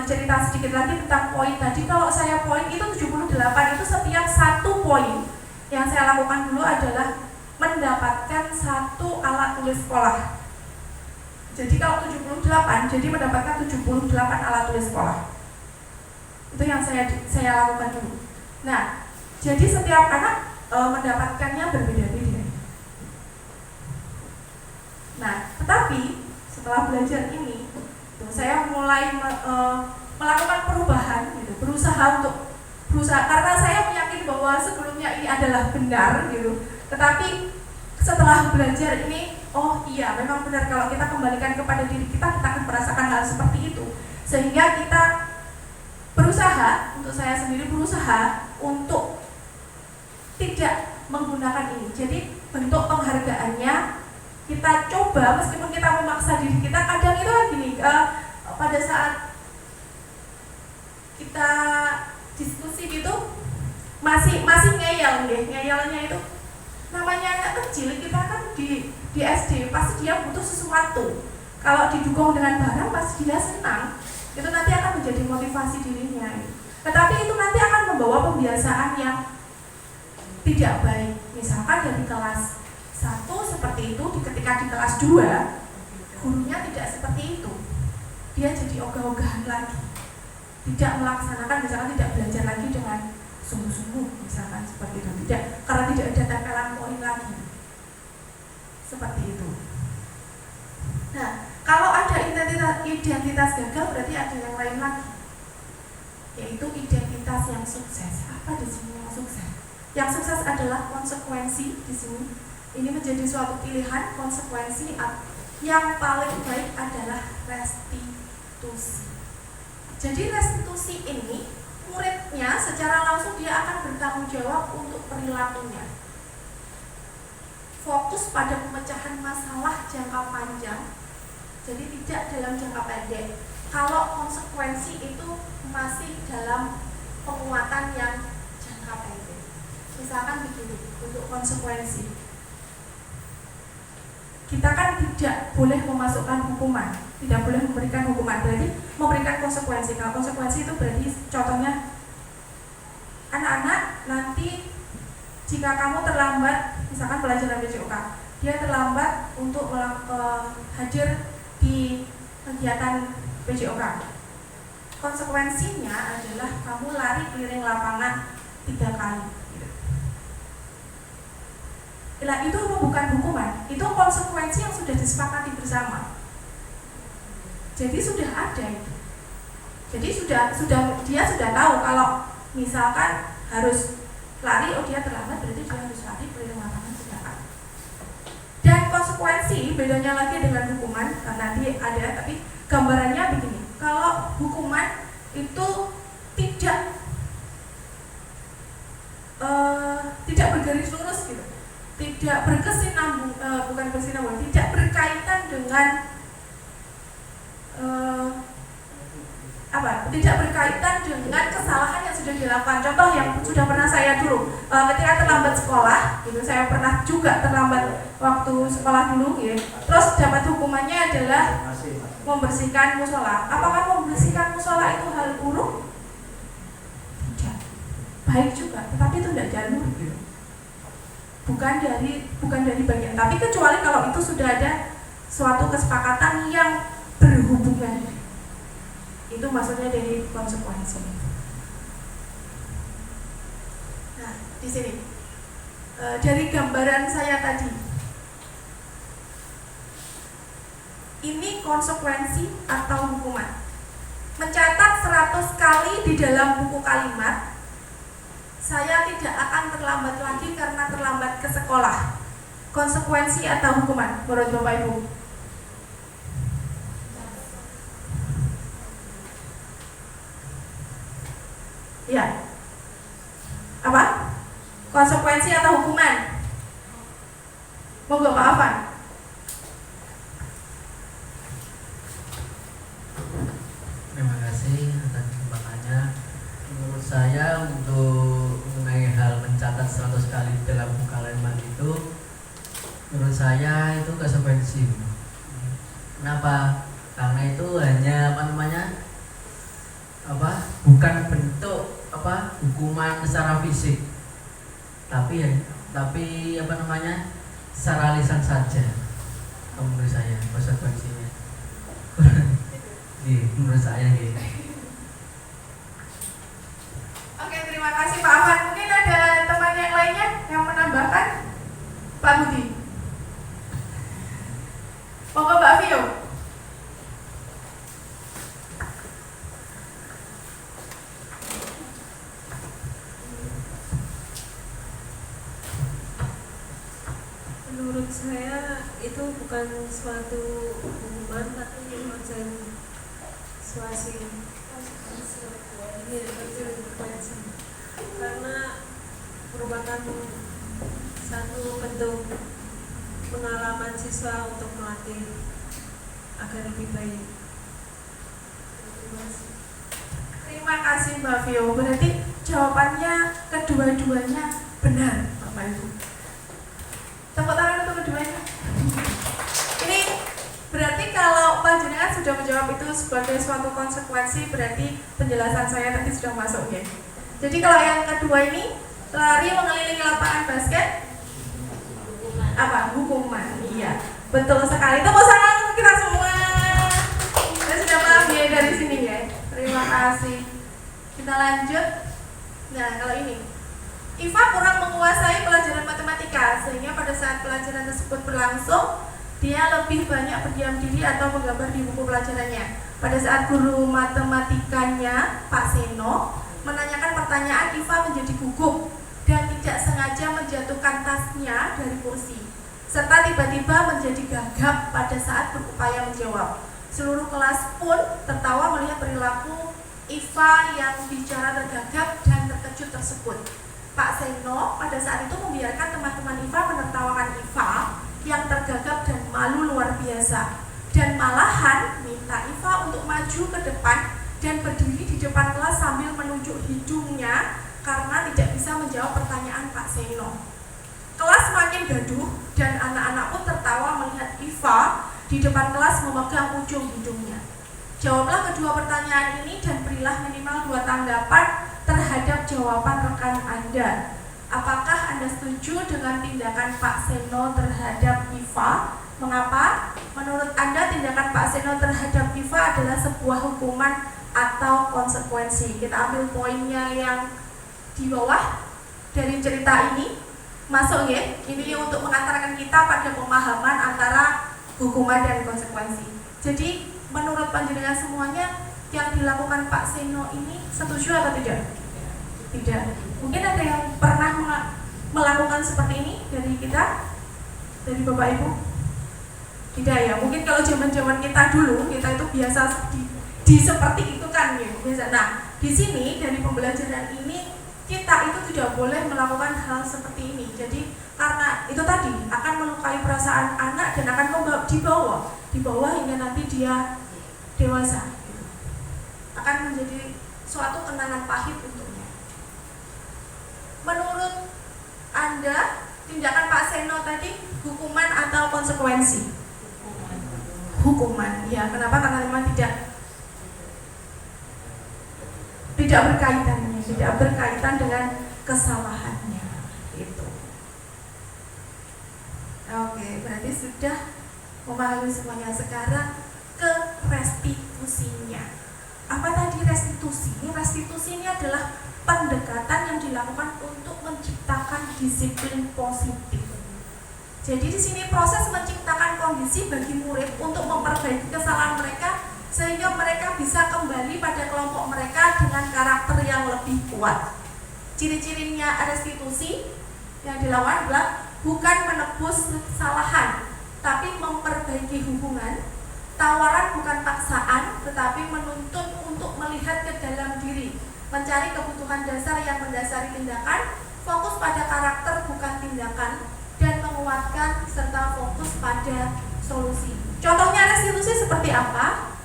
cerita sedikit lagi tentang poin tadi. Kalau saya poin itu 78, itu setiap satu poin yang saya lakukan dulu adalah mendapatkan satu alat tulis sekolah. Jadi kalau 78, jadi mendapatkan 78 alat tulis sekolah. Itu yang saya lakukan dulu. Nah, jadi setiap anak mendapatkannya berbeda-beda. Nah, tetapi setelah belajar ini, saya mulai melakukan perubahan, gitu, berusaha karena saya meyakini bahwa sebelumnya ini adalah benar, gitu. Tetapi setelah belajar ini, oh iya, memang benar kalau kita kembalikan kepada diri kita akan merasakan hal seperti itu. Sehingga kita berusaha, untuk saya sendiri berusaha untuk tidak menggunakan ini. Jadi bentuk penghargaannya kita coba, meskipun kita memaksa diri kita, kadang itu kan gini, pada saat kita diskusi gitu masih ngeyel deh. Ngeyelnya itu namanya anak kecil, kita kan di SD pasti dia butuh sesuatu. Kalau didukung dengan barang pasti dia senang. Itu nanti akan menjadi motivasi dirinya. Tetapi itu nanti akan membawa pembiasaan yang tidak baik. Misalkan dari kelas 1 seperti itu, ketika di kelas 2 gurunya tidak seperti itu. Dia jadi ogah-ogahan lagi. Tidak melaksanakan, misalkan tidak belajar lagi dengan sungguh-sungguh, misalkan seperti itu. Tidak, karena tidak ada tempelan poin lagi. Seperti itu. Nah, kalau ada identitas gagal berarti ada yang lain lagi, yaitu identitas yang sukses. Apa di sini yang sukses? Yang sukses adalah konsekuensi di sini. Ini menjadi suatu pilihan konsekuensi. Yang paling baik adalah restitusi. Jadi restitusi ini muridnya secara langsung dia akan bertanggung jawab untuk perilakunya. Fokus pada pemecahan masalah jangka panjang. Jadi tidak dalam jangka pendek. Kalau konsekuensi itu masih dalam penguatan yang jangka pendek. Misalkan begini, untuk konsekuensi kita kan tidak boleh memasukkan hukuman, tidak boleh memberikan hukuman, berarti memberikan konsekuensi. Kalau konsekuensi itu berarti contohnya, anak-anak nanti jika kamu terlambat, misalkan pelajaran PJOK, dia terlambat untuk hadir di kegiatan PJOK, konsekuensinya adalah kamu lari keliling lapangan 3 kali. Nah, itu bukan hukuman, itu konsekuensi yang sudah disepakati bersama. Jadi sudah ada itu. Jadi dia sudah tahu kalau misalkan harus lari, oh dia terlambat berarti dia harus lari keliling lapangan 3 kali. Dan konsekuensi bedanya lagi dengan hukuman, karena nanti ada, tapi gambarannya begini. Kalau hukuman itu tidak bergaris lurus gitu, tidak berkesinambung, bukan berkesinambung, tidak berkaitan dengan tidak berkaitan dengan kesalahan yang sudah dilakukan. Contoh yang sudah pernah saya dulu, ketika terlambat sekolah, gitu, saya pernah juga terlambat waktu sekolah dulu, gitu. Terus dapat hukumannya adalah membersihkan musola. Apakah membersihkan musola itu hal buruk? Tidak, baik juga, tetapi itu tidak jalur, gitu. Bukan dari bagian. Tapi kecuali kalau itu sudah ada suatu kesepakatan yang berhubungan. Itu maksudnya dari konsekuensi. Nah, di sini dari gambaran saya tadi, ini konsekuensi atau hukuman. Mencatat 100 kali di dalam buku kalimat, saya tidak akan terlambat lagi karena terlambat ke sekolah. Konsekuensi atau hukuman menurut Bapak Ibu? Ya. Apa? Konsekuensi atau hukuman? Monggo Pak Afan. Terima kasih atas kesempatannya. Menurut saya untuk mengenai hal mencatat 100 kali dalam buku kalimat itu, menurut saya itu konsekuensi. Kenapa? Karena itu hanya bukan bentuk hukuman secara fisik, tapi secara lisan saja. Menurut saya konsekuensinya. Menurut saya gitu. Oke, terima kasih Pak Afan. Mungkin ada teman yang lainnya yang menambahkan? Pak Budi. Monggo Mbak Vio. Menurut saya itu bukan suatu hukuman, tapi mengevaluasi karena merupakan satu bentuk pengalaman siswa untuk melatih agar lebih baik. Terima Terima kasih Mbak Vio. Berarti jawabannya kedua-duanya benar, Bapak Ibu. Tepuk tangan untuk keduanya. Ini berarti kalau panjenengan sudah menjawab itu sebagai suatu konsekuensi, berarti penjelasan saya tadi sudah masuk ya. Jadi kalau yang kedua ini lari mengelilingi lapangan basket, apa? Hukuman. Iya, betul sekali. Tepuk tangan untuk kita semua. Saya sudah paham ya dari sini ya. Terima kasih. Kita lanjut. Nah, kalau ini Iva kurang menguasai pelajaran matematika, sehingga pada saat pelajaran tersebut berlangsung, dia lebih banyak berdiam diri atau menggambar di buku pelajarannya. Pada saat guru matematikanya, Pak Seno, menanyakan pertanyaan, Iva menjadi gugup dan tidak sengaja menjatuhkan tasnya dari kursi, serta tiba-tiba menjadi gagap pada saat berupaya menjawab. Seluruh kelas pun tertawa melihat perilaku Iva yang bicara tergagap dan terkejut tersebut. Pak Seno pada saat itu membiarkan teman-teman Iva menertawakan Iva yang tergagap dan malu luar biasa, dan malahan minta Iva untuk maju ke depan dan berdiri di depan kelas sambil menunjuk hidungnya karena tidak bisa menjawab pertanyaan Pak Seno. Kelas makin gaduh dan anak-anak pun tertawa melihat Iva di depan kelas memegang ujung hidungnya. Jawablah kedua pertanyaan ini dan berilah minimal 2 tanggapan terhadap jawaban rekan Anda. Apakah Anda setuju dengan tindakan Pak Seno terhadap Iva? Mengapa? Menurut Anda tindakan Pak Seno terhadap Iva adalah sebuah hukuman atau konsekuensi? Kita ambil poinnya yang di bawah dari cerita ini. Masuk ya, ini untuk mengantarkan kita pada pemahaman antara hukuman dan konsekuensi. Jadi menurut panjenengan semuanya yang dilakukan Pak Seno ini setuju atau tidak? Tidak. Mungkin ada yang pernah melakukan seperti ini dari kita, dari Bapak Ibu? Tidak ya. Mungkin kalau zaman-zaman kita dulu, kita itu biasa di seperti itu kan ya. Biasa. Nah, di sini dari pembelajaran ini kita itu tidak boleh melakukan hal seperti ini. Jadi karena itu tadi akan melukai perasaan anak dan akan dibawa hingga nanti dia dewasa, akan menjadi suatu kenangan pahit untuknya. Menurut Anda tindakan Pak Seno tadi hukuman atau konsekuensi? Hukuman. Ya, kenapa? Karena memang tidak berkaitan dengan kesalahannya itu. Oke, berarti sudah memahami semuanya. Sekarang ke restitusinya. Apa tadi restitusi? Restitusi ini adalah pendekatan yang dilakukan untuk menciptakan disiplin positif. Jadi di sini proses menciptakan kondisi bagi murid untuk memperbaiki kesalahan mereka sehingga mereka bisa kembali pada kelompok mereka dengan karakter yang lebih kuat. Ciri-cirinya restitusi yang dilakukan adalah bukan menebus kesalahan, tapi memperbaiki hubungan. Tawaran bukan paksaan, tetapi menuntut untuk melihat ke dalam diri, mencari kebutuhan dasar yang mendasari tindakan, fokus pada karakter bukan tindakan, dan menguatkan serta fokus pada solusi. Contohnya restitusi seperti apa?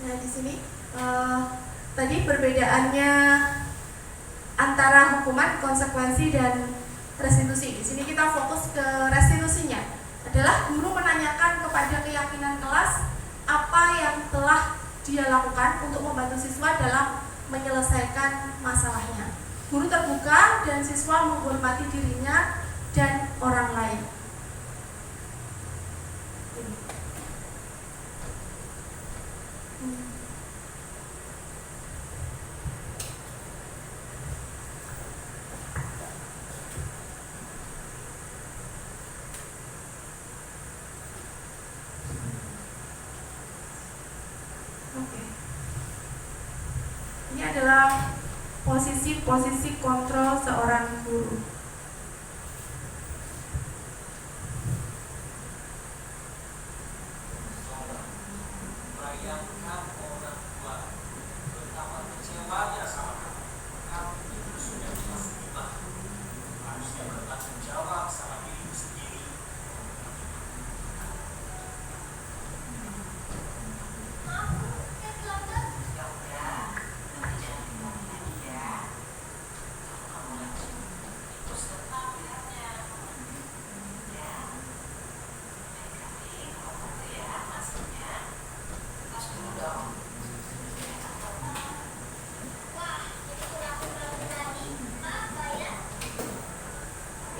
Nah, di sini tadi perbedaannya antara hukuman, konsekuensi, dan restitusi. Di sini kita fokus ke restitusinya. Adalah guru menanyakan kepada keyakinan kelas apa yang telah dia lakukan untuk membantu siswa dalam menyelesaikan masalahnya. Guru terbuka dan siswa menghormati dirinya dan orang lain. Ini adalah posisi kontrol seorang guru.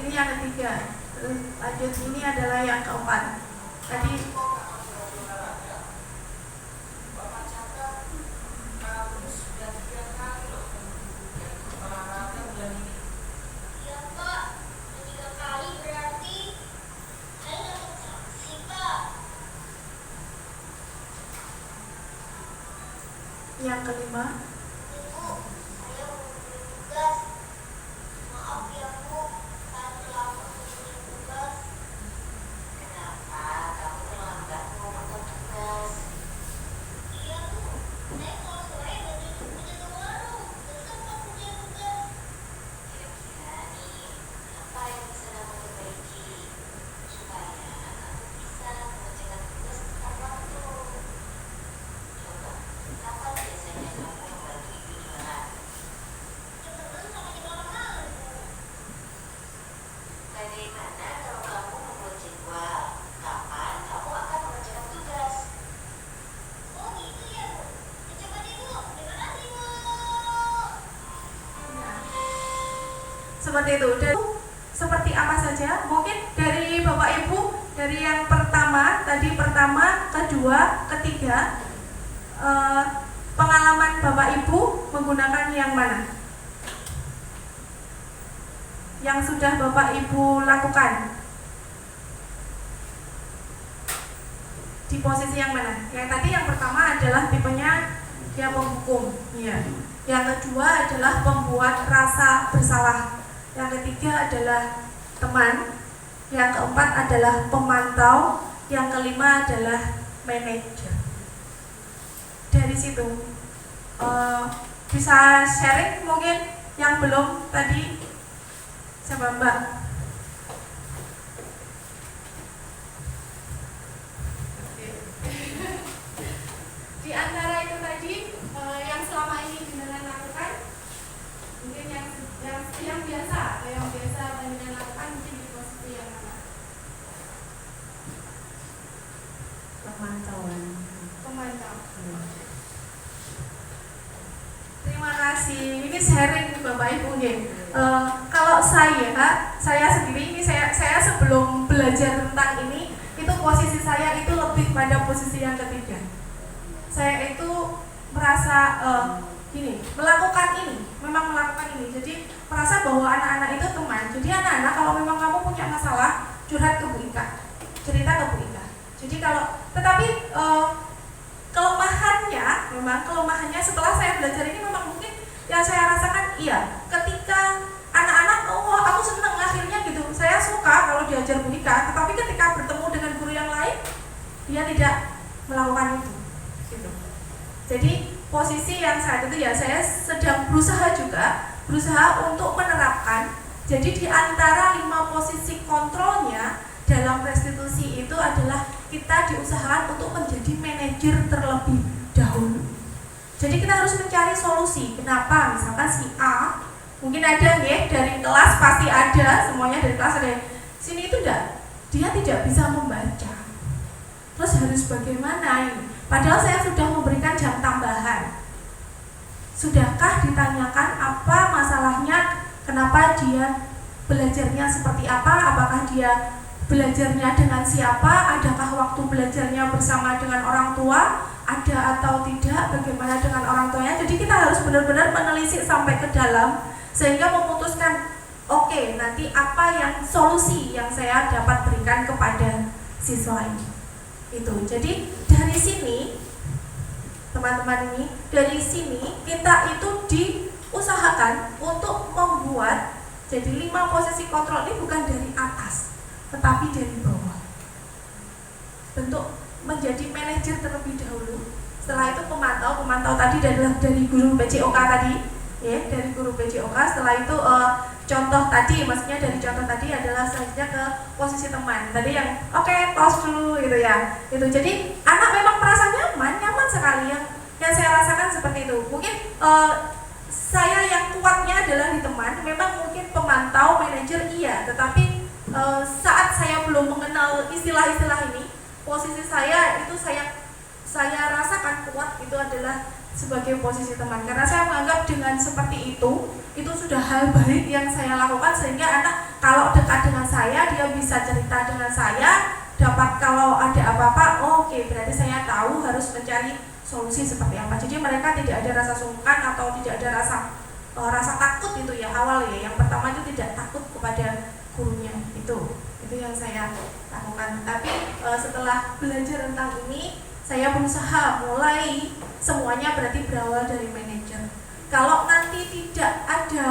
Ini yang ketiga. Lanjut, ini adalah yang keempat. Tadi yang kelima. Seperti itu. Dan seperti apa saja? Mungkin dari Bapak Ibu, dari yang pertama, tadi pertama, kedua, ketiga, pengalaman Bapak Ibu menggunakan yang mana? Yang sudah Bapak Ibu lakukan? Di posisi yang mana? Yang tadi yang pertama adalah tipenya dia penghukum, ya. Yang kedua adalah pembuat rasa bersalah. Yang ketiga adalah teman. Yang keempat adalah pemantau. Yang kelima adalah manajer. Dari situ bisa sharing mungkin yang belum tadi. Siapa Mbak? Di antara itu tadi yang selama ini Jenengan lakukan, mungkin yang biasa Jenengan lakukan mungkin di posisi yang mana? Pemantau. Terima kasih. Ini sharing Bapak Ibu nggih. Kalau saya sendiri ini saya sebelum belajar tentang ini itu posisi saya itu lebih pada posisi yang ketiga. Saya itu merasa melakukan ini. Jadi merasa bahwa anak-anak itu teman. Jadi anak-anak kalau memang kamu punya masalah, curhat ke Bu Ika, cerita ke Bu Ika. Jadi tetapi kelemahannya setelah saya belajar ini memang mungkin yang saya rasakan ketika anak-anak aku senang akhirnya gitu, saya suka kalau diajar Bu Ika, tetapi ketika bertemu dengan guru yang lain dia tidak melakukan itu gitu. Jadi posisi yang saat itu saya sedang berusaha untuk menerapkan. Jadi di antara 5 posisi kontrolnya dalam restitusi itu adalah kita diusahakan untuk menjadi manajer terlebih dahulu. Jadi kita harus mencari solusi. Kenapa? Misalkan si A, mungkin ada dari kelas pasti ada, semuanya dari kelas ada. Sini itu dia tidak bisa membaca. Terus harus bagaimana ini? Padahal saya sudah memberikan jam tambahan. Sudahkah ditanyakan apa masalahnya? Kenapa dia belajarnya seperti apa? Apakah dia belajarnya dengan siapa? Adakah waktu belajarnya bersama dengan orang tua? Ada atau tidak? Bagaimana dengan orang tuanya? Jadi kita harus benar-benar menelisik sampai ke dalam sehingga memutuskan nanti apa yang solusi yang saya dapat berikan kepada siswa ini. Itu. Jadi dari sini teman-teman ini, dari sini kita itu diusahakan untuk membuat jadi 5 posisi kontrol ini bukan dari atas tetapi dari bawah. Bentuk menjadi manajer terlebih dahulu. Setelah itu pemantau tadi adalah dari guru PJOK tadi, dari guru PJOK. Setelah itu contoh tadi, maksudnya dari contoh tadi adalah selanjutnya ke posisi teman. Tadi yang pause dulu gitu ya. Itu jadi anak memang merasa nyaman sekali yang saya rasakan seperti itu. Mungkin saya yang kuatnya adalah di teman. Memang mungkin pemantau, manajer tetapi saat saya belum mengenal istilah-istilah ini, posisi saya itu saya rasakan kuat itu adalah sebagai posisi teman, karena saya menganggap dengan seperti itu sudah hal baik yang saya lakukan, sehingga anak kalau dekat dengan saya dia bisa cerita dengan saya, dapat kalau ada apa-apa, oke, berarti saya tahu harus mencari solusi seperti apa. Jadi mereka tidak ada rasa sungkan atau tidak ada rasa takut itu ya awal ya. Yang pertama itu tidak takut kepada gurunya, itu yang saya lakukan. Tapi setelah belajar tentang ini, saya berusaha mulai semuanya berarti berawal dari manajer. Kalau nanti tidak ada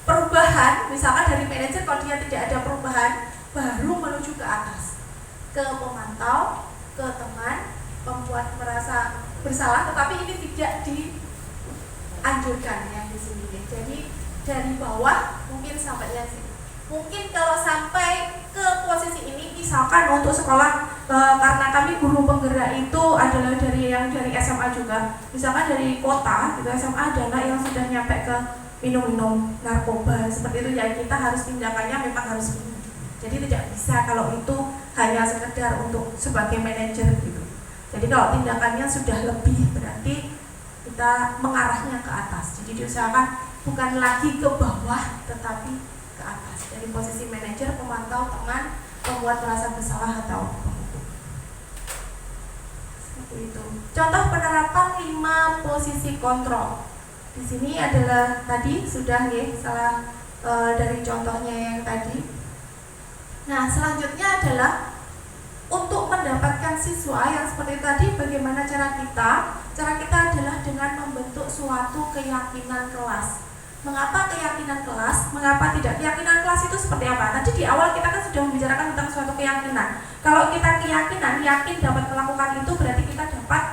perubahan, misalkan dari manajer kalau dia tidak ada perubahan, baru menuju ke atas, ke pemantau, ke teman, membuat merasa bersalah, tetapi ini tidak dianjurkan ya di sini. Jadi dari bawah mungkin sampainya sini. Mungkin kalau sampai ke posisi ini, misalkan untuk sekolah, karena kami guru penggerak itu adalah dari SMA juga, misalkan dari kota gitu, SMA ada anak yang sudah nyampe ke minum narkoba seperti itu ya, kita harus tindakannya memang harus minum. Jadi tidak bisa kalau itu hanya sekedar untuk sebagai manajer gitu. Jadi kalau tindakannya sudah lebih, berarti kita mengarahnya ke atas. Jadi diusahakan bukan lagi ke bawah, tetapi ke atas. Dari posisi manajer, pemantau, teman, pembuat merasa bersalah atau penghukum. Seperti itu. Contoh penerapan 5 posisi kontrol. Di sini adalah tadi sudah ya salah dari contohnya yang tadi. Nah, selanjutnya adalah untuk mendapatkan siswa yang seperti tadi, bagaimana cara kita? Cara kita adalah dengan membentuk suatu keyakinan kelas. Mengapa keyakinan kelas? Mengapa tidak? Keyakinan kelas itu seperti apa? Tadi di awal kita kan sudah membicarakan tentang suatu keyakinan. Kalau kita keyakinan, yakin dapat melakukan itu, berarti kita dapat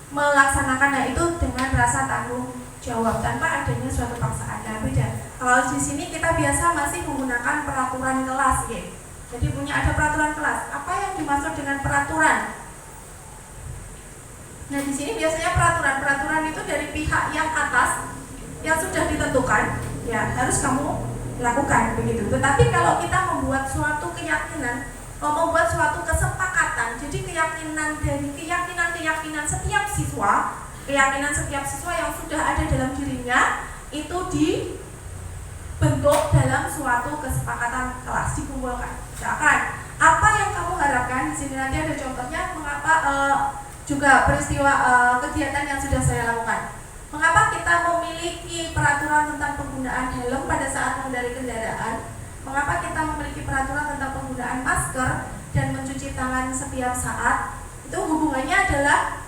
melaksanakannya itu dengan rasa tanggung jawab tanpa adanya suatu paksaan. Nah, beda. Kalau di sini kita biasa masih menggunakan peraturan kelas, ya. Jadi ada peraturan kelas. Apa yang dimaksud dengan peraturan? Nah, di sini biasanya peraturan itu dari pihak yang atas yang sudah ditentukan, ya harus kamu lakukan begitu. Tetapi kalau kita membuat suatu keyakinan, membuat suatu kesepakatan, jadi keyakinan dari keyakinan setiap siswa, keyakinan setiap siswa yang sudah ada dalam dirinya itu dibentuk dalam suatu kesepakatan kelas, dikumpulkan. Misalkan apa yang kamu harapkan, di sini nanti ada contohnya mengapa juga peristiwa kegiatan yang sudah saya lakukan. Mengapa kita memiliki peraturan tentang penggunaan helm pada saat mengendarai kendaraan? Mengapa kita memiliki peraturan tentang penggunaan masker dan mencuci tangan setiap saat? Itu hubungannya adalah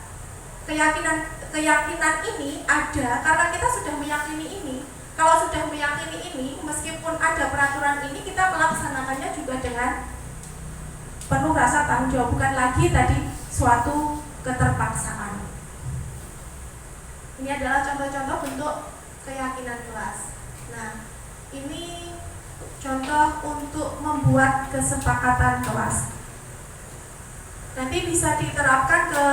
keyakinan ini ada karena kita sudah meyakini ini. Kalau sudah meyakini ini, meskipun ada peraturan ini, kita melaksanakannya juga dengan penuh rasa tanggung jawab, bukan lagi tadi suatu keterpaksaan. Ini adalah contoh-contoh bentuk keyakinan kelas. Nah, ini contoh untuk membuat kesepakatan kelas. Nanti bisa diterapkan ke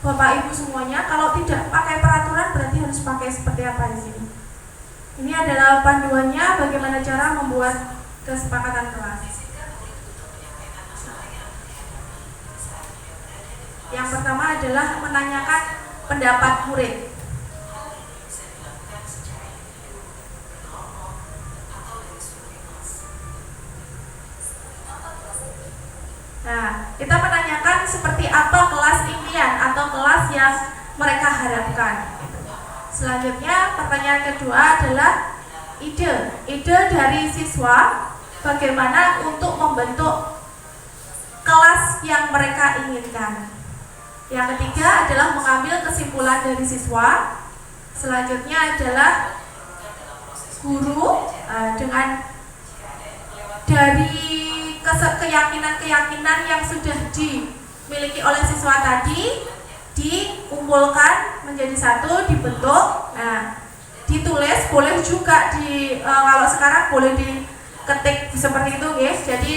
Bapak Ibu semuanya. Kalau tidak pakai peraturan, berarti harus pakai seperti apa di sini. Ini adalah panduannya bagaimana cara membuat kesepakatan kelas. Yang pertama adalah menanyakan pendapat murid. Nah, kita menanyakan seperti apa kelas impian atau kelas yang mereka harapkan. Selanjutnya, pertanyaan kedua adalah ide dari siswa bagaimana untuk membentuk kelas yang mereka inginkan. Yang ketiga adalah mengambil kesimpulan dari siswa. Selanjutnya adalah guru dengan dari keyakinan yang sudah dimiliki oleh siswa tadi dikumpulkan menjadi satu, dibentuk. Nah, ditulis, boleh juga kalau sekarang boleh diketik seperti itu, guys. Jadi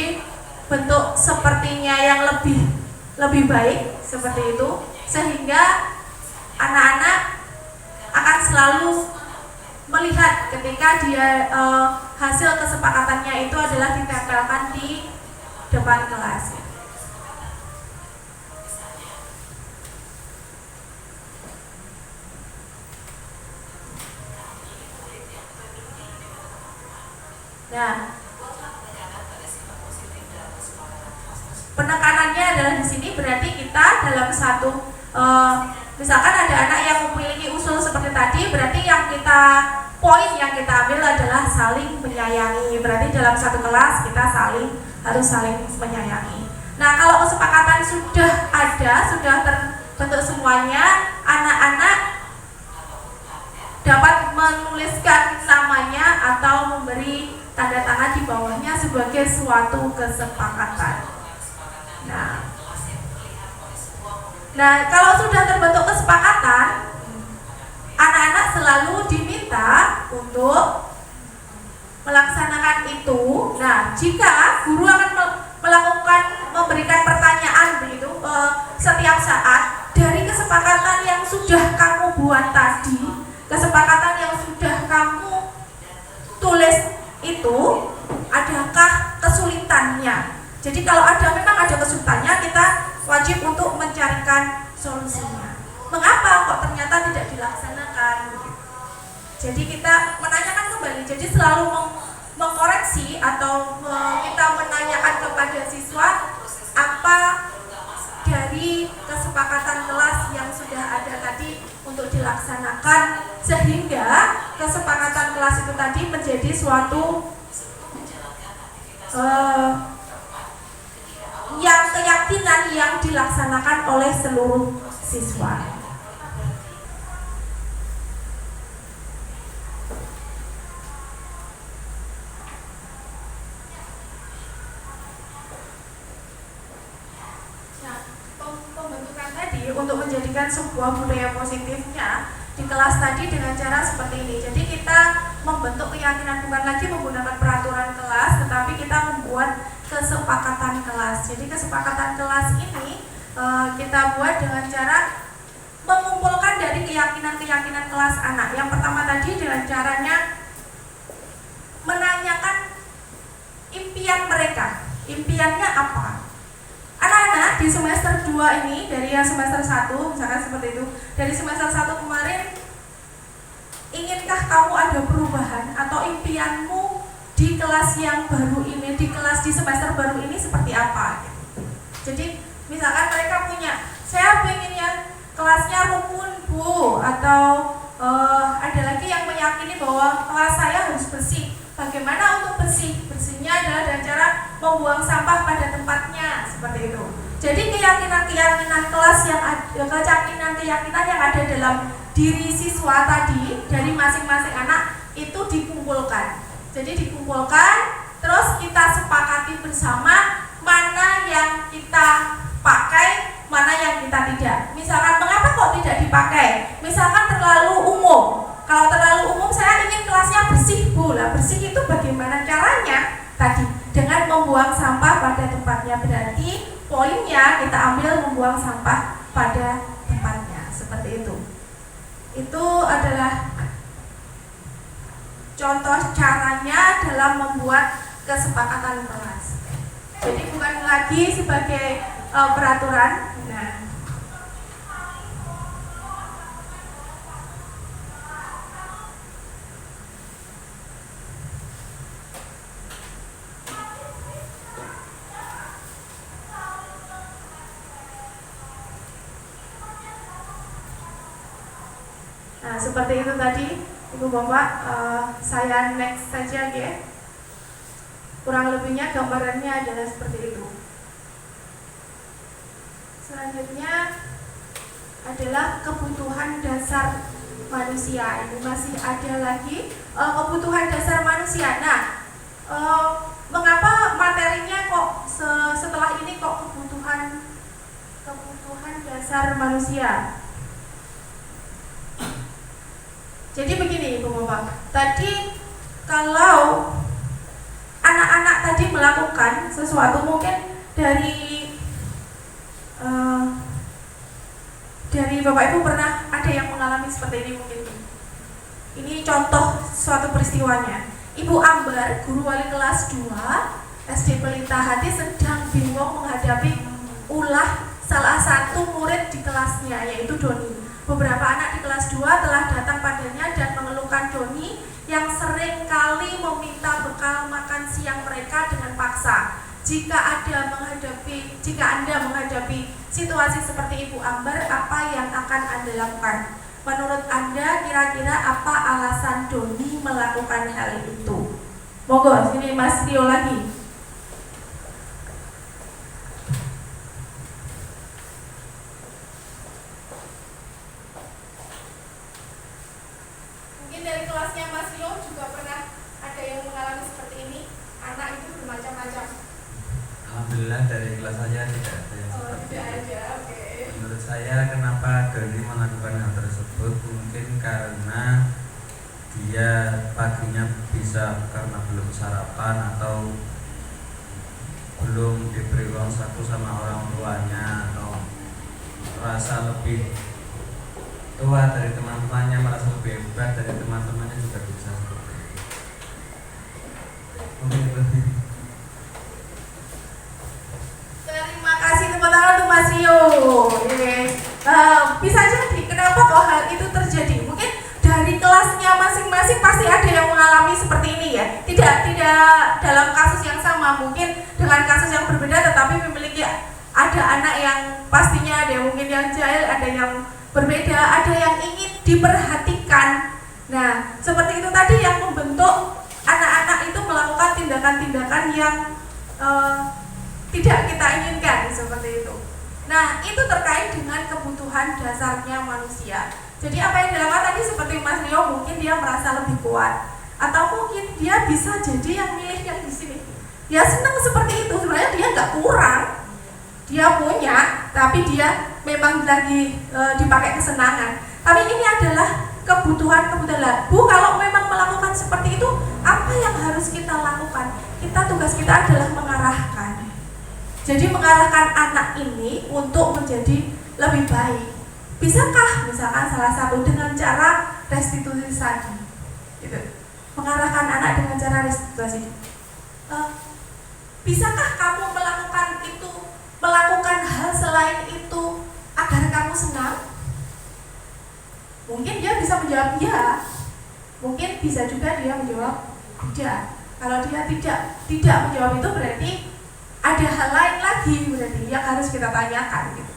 bentuk sepertinya yang lebih baik seperti itu, sehingga anak-anak akan selalu melihat ketika dia hasil kesepakatannya itu adalah ditempelkan di depan kelas. Nah, penekanannya adalah di sini berarti kita dalam satu misalkan ada anak yang memiliki usul seperti tadi, berarti yang kita poin yang kita ambil adalah saling menyayangi. Berarti dalam satu kelas kita harus saling menyayangi. Nah, kalau kesepakatan sudah ada, sudah terbentuk semuanya, anak-anak dapat menuliskan namanya atau memberi tanda tangan di bawahnya sebagai suatu kesepakatan. Nah, kalau sudah terbentuk kesepakatan, anak-anak selalu diminta untuk melaksanakan itu. Nah, jika guru akan memberikan pertanyaan begitu setiap saat dari kesepakatan yang sudah kamu buat tadi, kesepakatan yang sudah kamu tulis itu, adakah kesulitannya? Jadi kalau memang ada kesulitannya, kita wajib untuk mencarikan solusinya. Mengapa kok ternyata tidak dilaksanakan? Jadi kita menanyakan kembali. Jadi selalu mengkoreksi atau kita menanyakan kepada siswa apa dari kesepakatan kelas yang sudah ada tadi untuk dilaksanakan, sehingga kesepakatan kelas itu tadi menjadi suatu yang keyakinan yang dilaksanakan oleh seluruh siswa. Nah, pembentukan tadi untuk menjadikan sebuah budaya positifnya di kelas tadi dengan cara seperti ini. Jadi kita membentuk keyakinan bukan lagi menggunakan peraturan kelas, tetapi kita membuat kesepakatan kelas. Jadi kesepakatan kelas ini kita buat dengan cara mengumpulkan dari keyakinan-keyakinan kelas anak. Yang pertama tadi dengan caranya menanyakan impian mereka. Impiannya apa? Anak-anak di semester 2 ini, dari yang semester 1 misalkan seperti itu, dari semester 1 kemarin, inginkah kamu ada perubahan atau impianmu di kelas yang baru ini, di semester baru ini seperti apa? Jadi misalkan mereka punya, saya pengennya kelasnya rukun Bu, atau ada lagi yang meyakini bahwa kelas saya harus bersih. Bagaimana untuk bersih? Bersihnya adalah dengan cara membuang sampah pada tempatnya, seperti itu. Jadi keyakinan-keyakinan kelas yang ada, keyakinan yang ada dalam diri siswa tadi dari masing-masing anak itu dikumpulkan. Jadi dikumpulkan, terus kita sepakati bersama mana yang kita pakai, mana yang kita tidak. Misalkan mengapa kok tidak dipakai? Misalkan terlalu umum. Kalau terlalu umum, saya ingin kelasnya bersih Bu. Lah bersih itu bagaimana caranya? Tadi dengan membuang sampah pada tempatnya. Berarti poinnya kita ambil membuang sampah pada tempatnya. Seperti itu. Itu adalah contoh caranya dalam membuat kesepakatan kelas. Jadi bukan lagi sebagai peraturan. Nah, seperti itu tadi Ibu Bapak, saya next saja ya. Kurang lebihnya gambarannya adalah seperti itu. Selanjutnya adalah kebutuhan dasar manusia. Ini masih ada lagi kebutuhan dasar manusia. Nah, mengapa materinya kok setelah ini kok kebutuhan dasar manusia? Jadi begini Ibu Bapak, tadi kalau anak-anak tadi melakukan sesuatu, mungkin dari Bapak Ibu pernah ada yang mengalami seperti ini mungkin. Ini contoh suatu peristiwanya. Ibu Ambar, guru wali kelas 2 SD Pelita Hati, sedang bingung menghadapi ulah salah satu murid di kelasnya, yaitu Doni. Beberapa anak di kelas 2 telah datang padanya dan mengeluhkan Doni yang sering kali meminta bekal makan siang mereka dengan paksa. Jika Anda menghadapi situasi seperti Ibu Ambar, apa yang akan Anda lakukan? Menurut Anda kira-kira apa alasan Doni melakukan hal itu? Monggo, sini Mas Rio lagi. Mungkin dari kelasnya Mas Rio juga pernah ada yang mengalami seperti ini. Anak itu bermacam-macam. Alhamdulillah dari kelas saya tidak ada yang Oh, seperti tidak itu. ada, oke. Menurut saya kenapa Doni melakukan hal tersebut mungkin karena dia paginya bisa karena belum sarapan atau belum diberi uang saku sama orang tuanya atau merasa lebih tua dari teman-temannya, merasa lebih hebat dari teman-temannya juga bisa seperti itu. Mungkin itu. Terima kasih, tepuk tangan untuk Mas Rio. Bisa jadi kenapa kok hal itu terjadi? Mungkin dari kelasnya masing-masing pasti ada yang mengalami seperti ini ya. Tidak dalam kasus yang sama, mungkin dengan kasus yang berbeda, tetapi memiliki ada anak yang pastinya ada yang mungkin yang jahil, ada yang berbeda, ada yang ingin diperhatikan. Nah, seperti itu tadi yang membentuk anak-anak itu melakukan tindakan-tindakan yang tidak kita inginkan seperti itu. Nah, itu terkait dengan kebutuhan dasarnya manusia. Jadi apa yang dilakukan tadi seperti Mas Rio, mungkin dia merasa lebih kuat, atau mungkin dia bisa jadi yang milih yang di sini. Dia senang seperti itu, sebenarnya dia nggak kurang, dia punya, tapi dia memang lagi dipakai kesenangan. Tapi ini adalah kebutuhan. Bu, kalau memang melakukan seperti itu, apa yang harus kita lakukan? Tugas kita adalah mengarahkan. Jadi mengarahkan anak ini untuk menjadi lebih baik. Bisakah misalkan salah satu dengan cara restitusi tadi, gitu. Mengarahkan anak dengan cara restitusi. Bisakah kamu melakukan hal selain itu agar kamu senang? Mungkin dia bisa menjawab ya, mungkin bisa juga dia menjawab tidak. Kalau dia tidak menjawab itu berarti ada hal lain lagi berarti yang harus kita tanyakan gitu.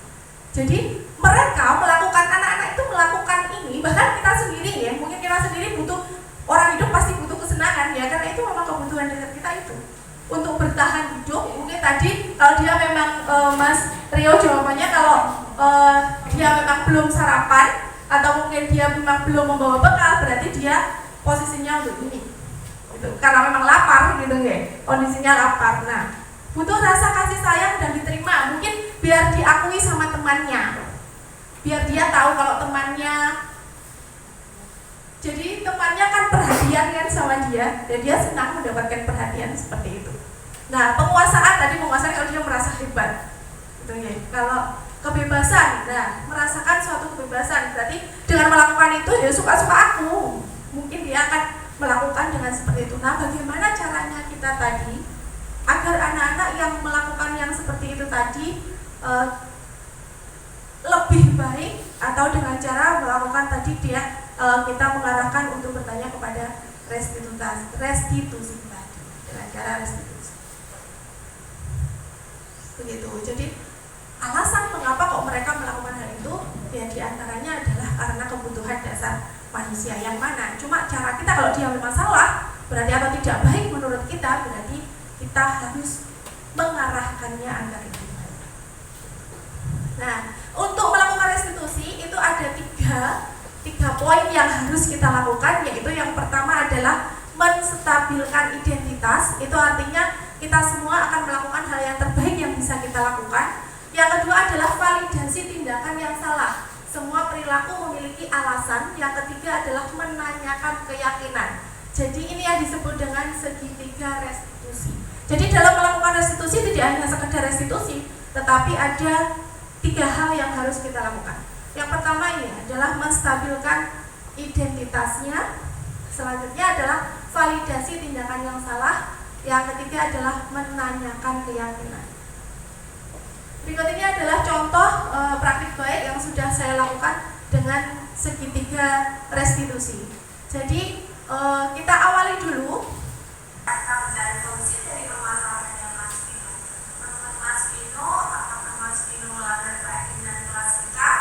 Jadi mereka melakukan, anak-anak itu melakukan ini, bahkan kita sendiri ya, mungkin kita sendiri butuh, orang hidup pasti butuh kesenangan ya, karena itu memang kebutuhan dasar kita itu untuk bertahan hidup. Mungkin tadi kalau dia memang Mas Rio jawabannya kalau dia memang belum sarapan atau mungkin dia memang belum membawa bekal, berarti dia posisinya untuk ini gitu. Karena memang lapar gitu ya, kondisinya lapar. Nah, butuh rasa kasih sayang dan diterima, mungkin biar diakui sama temannya, biar dia tahu kalau temannya, jadi temannya kan perhatian kan sama dia, dan dia senang mendapatkan perhatian seperti itu. Nah, penguasaan kalau dia merasa hebat, gitu ya. Kalau kebebasan, nah merasakan suatu kebebasan, berarti dengan melakukan itu ya suka-suka aku, mungkin dia akan melakukan dengan seperti itu. Nah, bagaimana caranya kita tadi agar anak-anak yang melakukan yang seperti itu tadi lebih baik, atau dengan cara melakukan tadi kita mengarahkan untuk bertanya kepada restitusi tadi dengan cara restitusi. Begitu. Jadi alasan mengapa kok mereka melakukan hal itu ya diantaranya adalah karena kebutuhan dasar manusia yang mana. Cuma cara kita kalau dia memang salah berarti atau tidak baik menurut kita, berarti kita harus mengarahkannya agar itu baik. Nah, untuk melakukan restitusi itu ada tiga poin yang harus kita lakukan, yaitu yang pertama adalah menstabilkan identitas. Itu artinya kita semua akan melakukan hal yang terbaik yang bisa kita lakukan. Yang kedua adalah validasi tindakan yang salah. Semua perilaku memiliki alasan. Yang ketiga adalah menanyakan keyakinan. Jadi ini yang disebut dengan segitiga restitusi. Jadi dalam melakukan restitusi tidak hanya sekedar restitusi, tetapi ada 3 hal yang harus kita lakukan. Yang pertama ini adalah menstabilkan identitasnya. Selanjutnya adalah validasi tindakan yang salah. Yang ketiga adalah menanyakan keyakinan. Berikut ini adalah contoh praktik baik yang sudah saya lakukan dengan segitiga restitusi. Jadi kita awali dulu. Dan solusi dari permasalahannya Mas Vino. Menurut Mas Vino, apakah Mas Vino melanggar keyakinan klasika?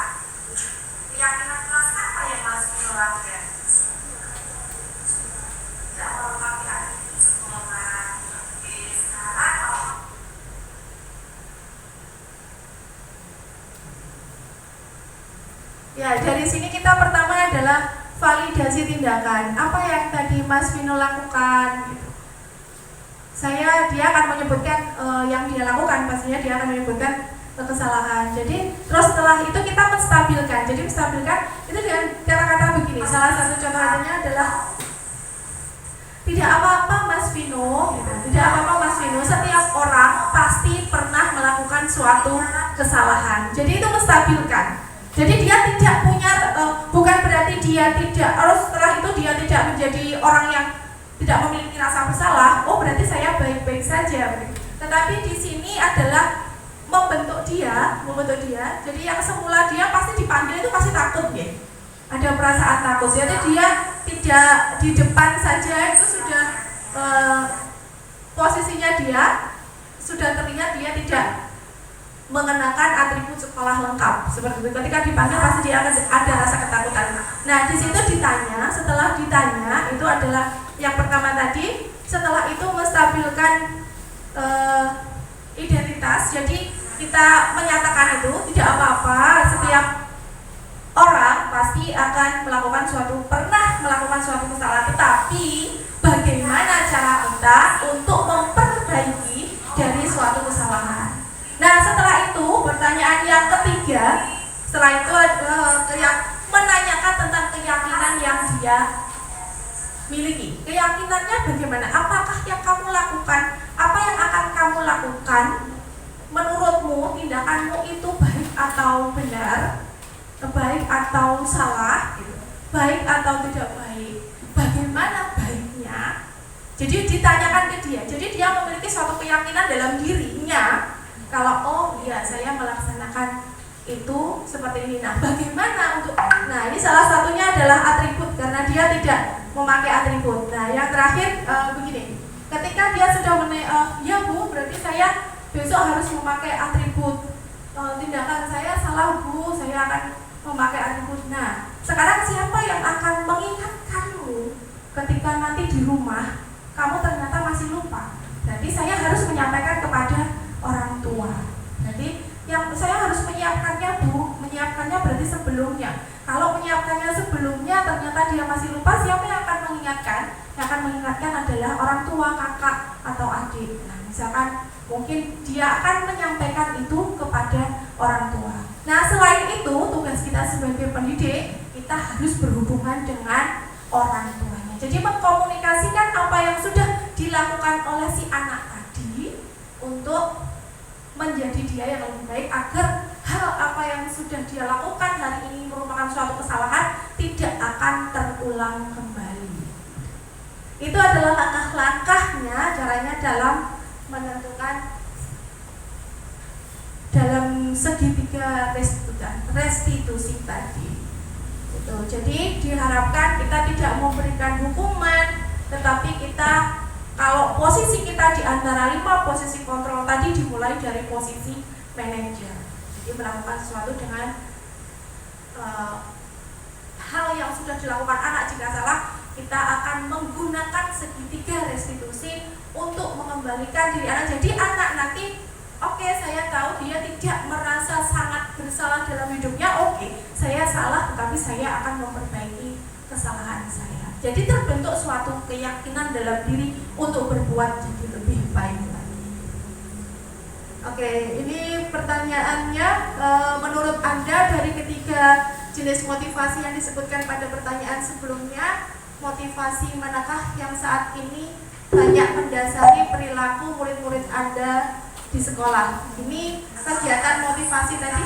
Keyakinan kelas apa yang Mas Vino langgar? Tidak melengkapi atribut sekolah. Oke, sekarang Ya, dari sini kita pertama adalah validasi tindakan. Apa yang tadi Mas Vino lakukan gitu. Dia akan menyebutkan yang dia lakukan, pastinya dia akan menyebutkan kesalahan. Jadi terus setelah itu kita menstabilkan. Jadi menstabilkan itu dengan kata-kata begini. Salah satu contohnya adalah tidak apa-apa Mas Vino, gitu. Tidak apa-apa Mas Vino. Setiap orang pasti pernah melakukan suatu kesalahan. Jadi itu menstabilkan. Jadi dia tidak punya, bukan berarti dia tidak, harus setelah itu dia tidak menjadi orang yang tidak memiliki rasa bersalah. Oh berarti saya baik-baik saja. Tetapi di sini adalah membentuk dia. Jadi yang semula dia pasti dipanggil itu pasti takut ya. Ada perasaan takut. Jadi dia tidak di depan saja itu sudah posisinya dia sudah terlihat dia tidak mengenakan atribut sekolah lengkap seperti itu. Ketika dipanggil pasti dia ada rasa ketakutan. Nah di situ ditanya, setelah ditanya itu adalah yang pertama tadi, setelah itu menstabilkan identitas. Jadi kita menyatakan itu tidak apa-apa, setiap orang pasti akan pernah melakukan suatu kesalahan. Tetapi bagaimana cara kita untuk memperbaiki dari suatu kesalahan? Nah setelah itu pertanyaan yang ketiga, setelah itu menanyakan tentang keyakinan yang dia miliki. Keyakinannya bagaimana? Apakah yang kamu lakukan, apa yang akan kamu lakukan, menurutmu tindakanmu itu baik atau benar, baik atau salah, baik atau tidak baik, bagaimana baiknya? Jadi ditanyakan ke dia. Jadi dia memiliki suatu keyakinan dalam dirinya. Kalau oh iya saya melaksanakan itu seperti ini. Nah bagaimana untuk, nah ini salah satunya adalah atribut karena dia tidak memakai atribut. Nah yang terakhir begini, ketika dia sudah ya Bu berarti saya besok harus memakai atribut, tindakan saya salah Bu, saya akan memakai atribut. Nah sekarang siapa yang akan mengingatkanmu ketika nanti di rumah kamu ternyata masih lupa? Jadi saya harus menyampaikan kepada orang tua. Jadi yang saya harus menyiapkannya Bu, menyiapkannya berarti sebelumnya. Kalau menyiapkannya sebelumnya ternyata dia masih lupa, siapa yang akan mengingatkan? Yang akan mengingatkan adalah orang tua, kakak atau adik. Nah misalkan mungkin dia akan menyampaikan itu kepada orang tua. Nah selain itu tugas kita sebagai pendidik, kita harus berhubungan dengan orang tuanya. Jadi mengkomunikasikan apa yang sudah dilakukan oleh si anak tadi untuk menjadi dia yang lebih baik agar hal apa yang sudah dia lakukan hari ini merupakan suatu kesalahan tidak akan terulang kembali. Itu adalah langkah-langkahnya, caranya dalam menentukan dalam segitiga restitusi tadi. Gitu. Jadi diharapkan kita tidak memberikan hukuman, tetapi kita kalau posisi kita di antara 5 posisi kontrol tadi dimulai dari posisi manajer. Jadi melakukan sesuatu dengan hal yang sudah dilakukan anak jika salah, kita akan menggunakan segitiga restitusi untuk mengembalikan diri anak. Jadi anak nanti oke, saya tahu dia tidak merasa sangat bersalah dalam hidupnya. Oke, saya salah tetapi saya akan memperbaiki kesalahan saya. Jadi terbentuk suatu keyakinan dalam diri untuk berbuat jadi lebih baik lagi. Oke, ini pertanyaannya, menurut Anda dari ketiga jenis motivasi yang disebutkan pada pertanyaan sebelumnya, motivasi manakah yang saat ini banyak mendasari perilaku murid-murid Anda di sekolah? Ini kegiatan motivasi tadi.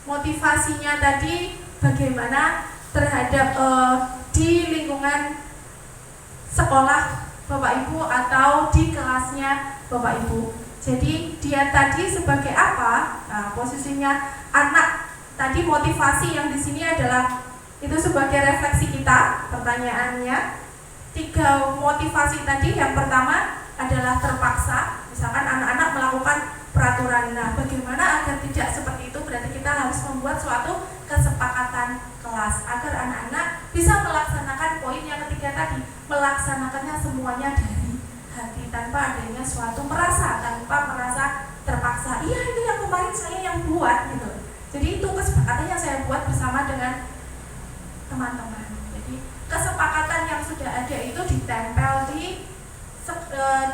Motivasinya tadi bagaimana terhadap di lingkungan sekolah Bapak Ibu atau di kelasnya Bapak Ibu. Jadi dia tadi sebagai apa? Nah, posisinya anak tadi, motivasi yang di sini adalah itu sebagai refleksi kita. Pertanyaannya 3 motivasi tadi. Yang pertama adalah terpaksa, misalkan anak-anak melakukan peraturan. Nah, bagaimana agar tidak seperti itu? Berarti kita harus membuat suatu kesepakatan kelas agar anak-anak bisa melaksanakan poin yang ketiga tadi, melaksanakannya semuanya dari hati tanpa adanya suatu tanpa merasa terpaksa. Iya, itu yang kemarin saya yang buat gitu. Jadi itu kesepakatan yang saya buat bersama dengan teman-teman. Jadi kesepakatan yang sudah ada itu ditempel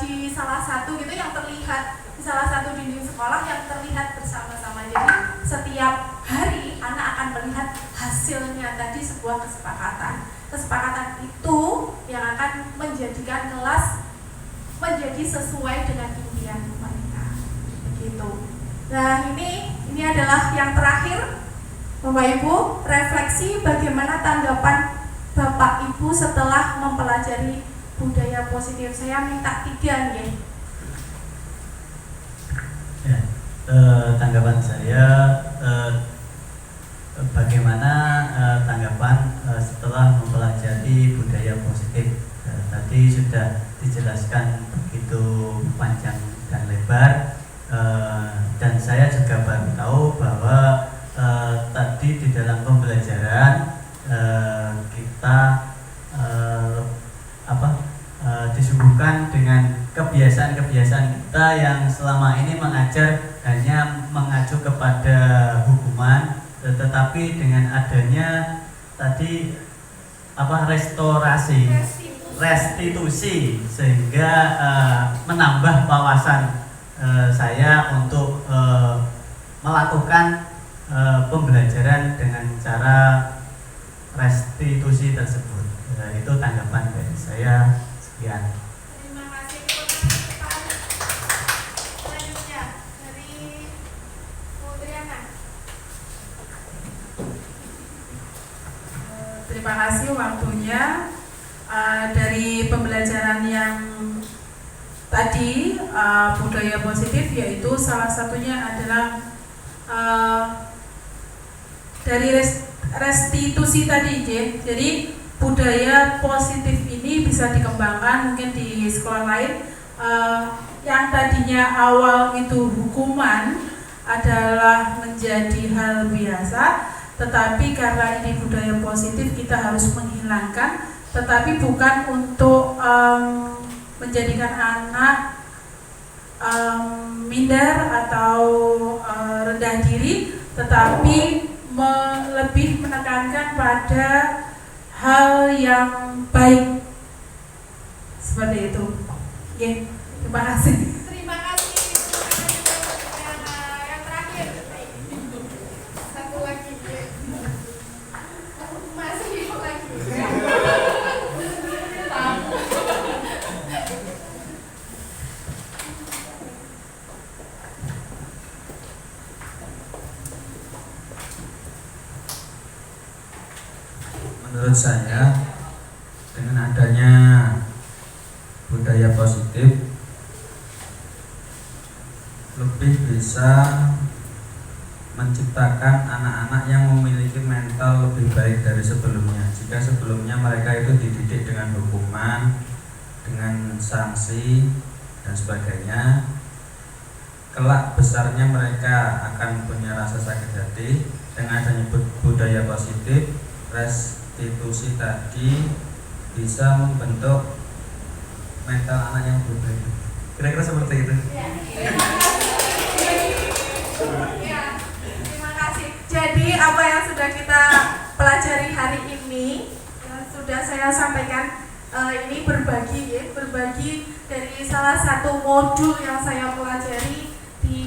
di salah satu gitu yang terlihat di salah satu dinding sekolah yang terlihat bersama-sama. Jadi setiap hari anak akan melihat hasilnya tadi, sebuah kesepakatan. Kesepakatan itu yang akan menjadikan kelas menjadi sesuai dengan impian mereka. Begitu. Nah, ini adalah yang terakhir, Bapak Ibu, refleksi bagaimana tanggapan Bapak Ibu setelah mempelajari budaya positif. Saya minta 3 nih. Ya, tanggapan saya bagaimana tanggapan setelah mempelajari budaya positif. Tadi sudah dijelaskan begitu panjang dan lebar, dan saya juga baru tahu bahwa tadi di dalam pembelajaran kita disuguhkan dengan kebiasaan-kebiasaan kita yang selama ini mengajar hanya mengacu kepada hukuman, tetapi dengan adanya tadi restitusi sehingga menambah wawasan saya untuk melakukan pembelajaran dengan cara restitusi tersebut. Itu tanggapan dari saya. Sekian. Terima kasih. Selanjutnya dari Triana. Terima kasih waktunya. Dari pembelajaran yang tadi budaya positif, yaitu salah satunya adalah dari restitusi tadi, jadi budaya positif ini bisa dikembangkan mungkin di sekolah lain. Yang tadinya awal itu hukuman adalah menjadi hal biasa, tetapi karena ini budaya positif kita harus menghilangkan, tetapi bukan untuk menjadikan anak minder atau rendah diri, tetapi lebih menekankan pada hal yang baik, seperti itu. Oke, terima kasih. Terima kasih. Yang terakhir, satu lagi. Masih lagi. Menurut saya, dengan adanya budaya positif lebih bisa menciptakan anak-anak yang memiliki mental lebih baik dari sebelumnya. Jika sebelumnya mereka itu dididik dengan hukuman, dengan sanksi dan sebagainya, kelak besarnya mereka akan punya rasa sakit hati. Dengan adanya budaya positif, restitusi tadi bisa membentuk mental anak yang berbeda. Kira-kira seperti itu. Ya, terima kasih. Jadi apa yang sudah kita pelajari hari ini, yang sudah saya sampaikan, ini berbagi dari salah satu modul yang saya pelajari di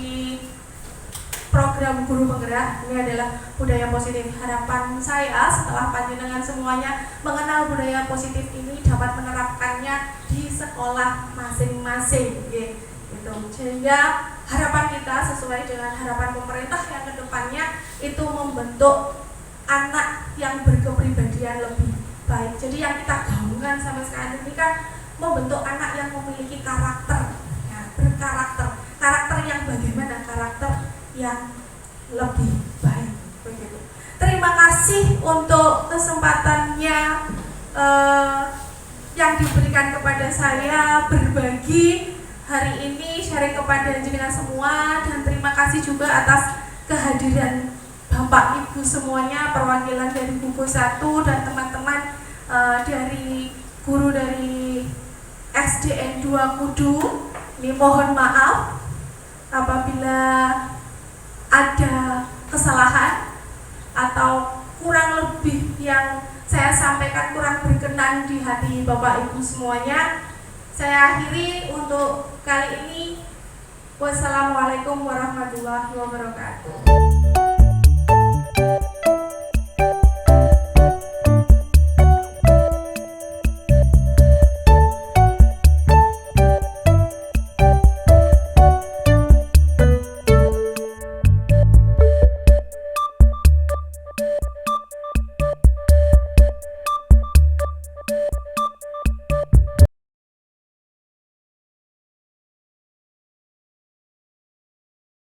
program Guru Penggerak. Ini adalah budaya positif. Harapan saya setelah panjenengan semuanya mengenal budaya positif ini dapat menerapkannya di sekolah masing-masing, gitu. Sehingga harapan kita sesuai dengan harapan pemerintah yang kedepannya itu membentuk anak yang berkepribadian lebih baik. Jadi yang kita gaungkan sampai sekarang ini kan membentuk anak yang memiliki karakter, ya, berkarakter. yang bagaimana karakter yang lebih baik begitu. Terima kasih untuk kesempatannya yang diberikan kepada saya berbagi hari ini, sharing kepada jenengan semua, dan terima kasih juga atas kehadiran Bapak Ibu semuanya, perwakilan dari buku 1 dan teman-teman dari guru dari SDN 2 Kudu. Ini mohon maaf apabila ada kesalahan atau kurang lebih yang saya sampaikan kurang berkenan di hati Bapak Ibu semuanya. Saya akhiri untuk kali ini. Wassalamualaikum warahmatullahi wabarakatuh.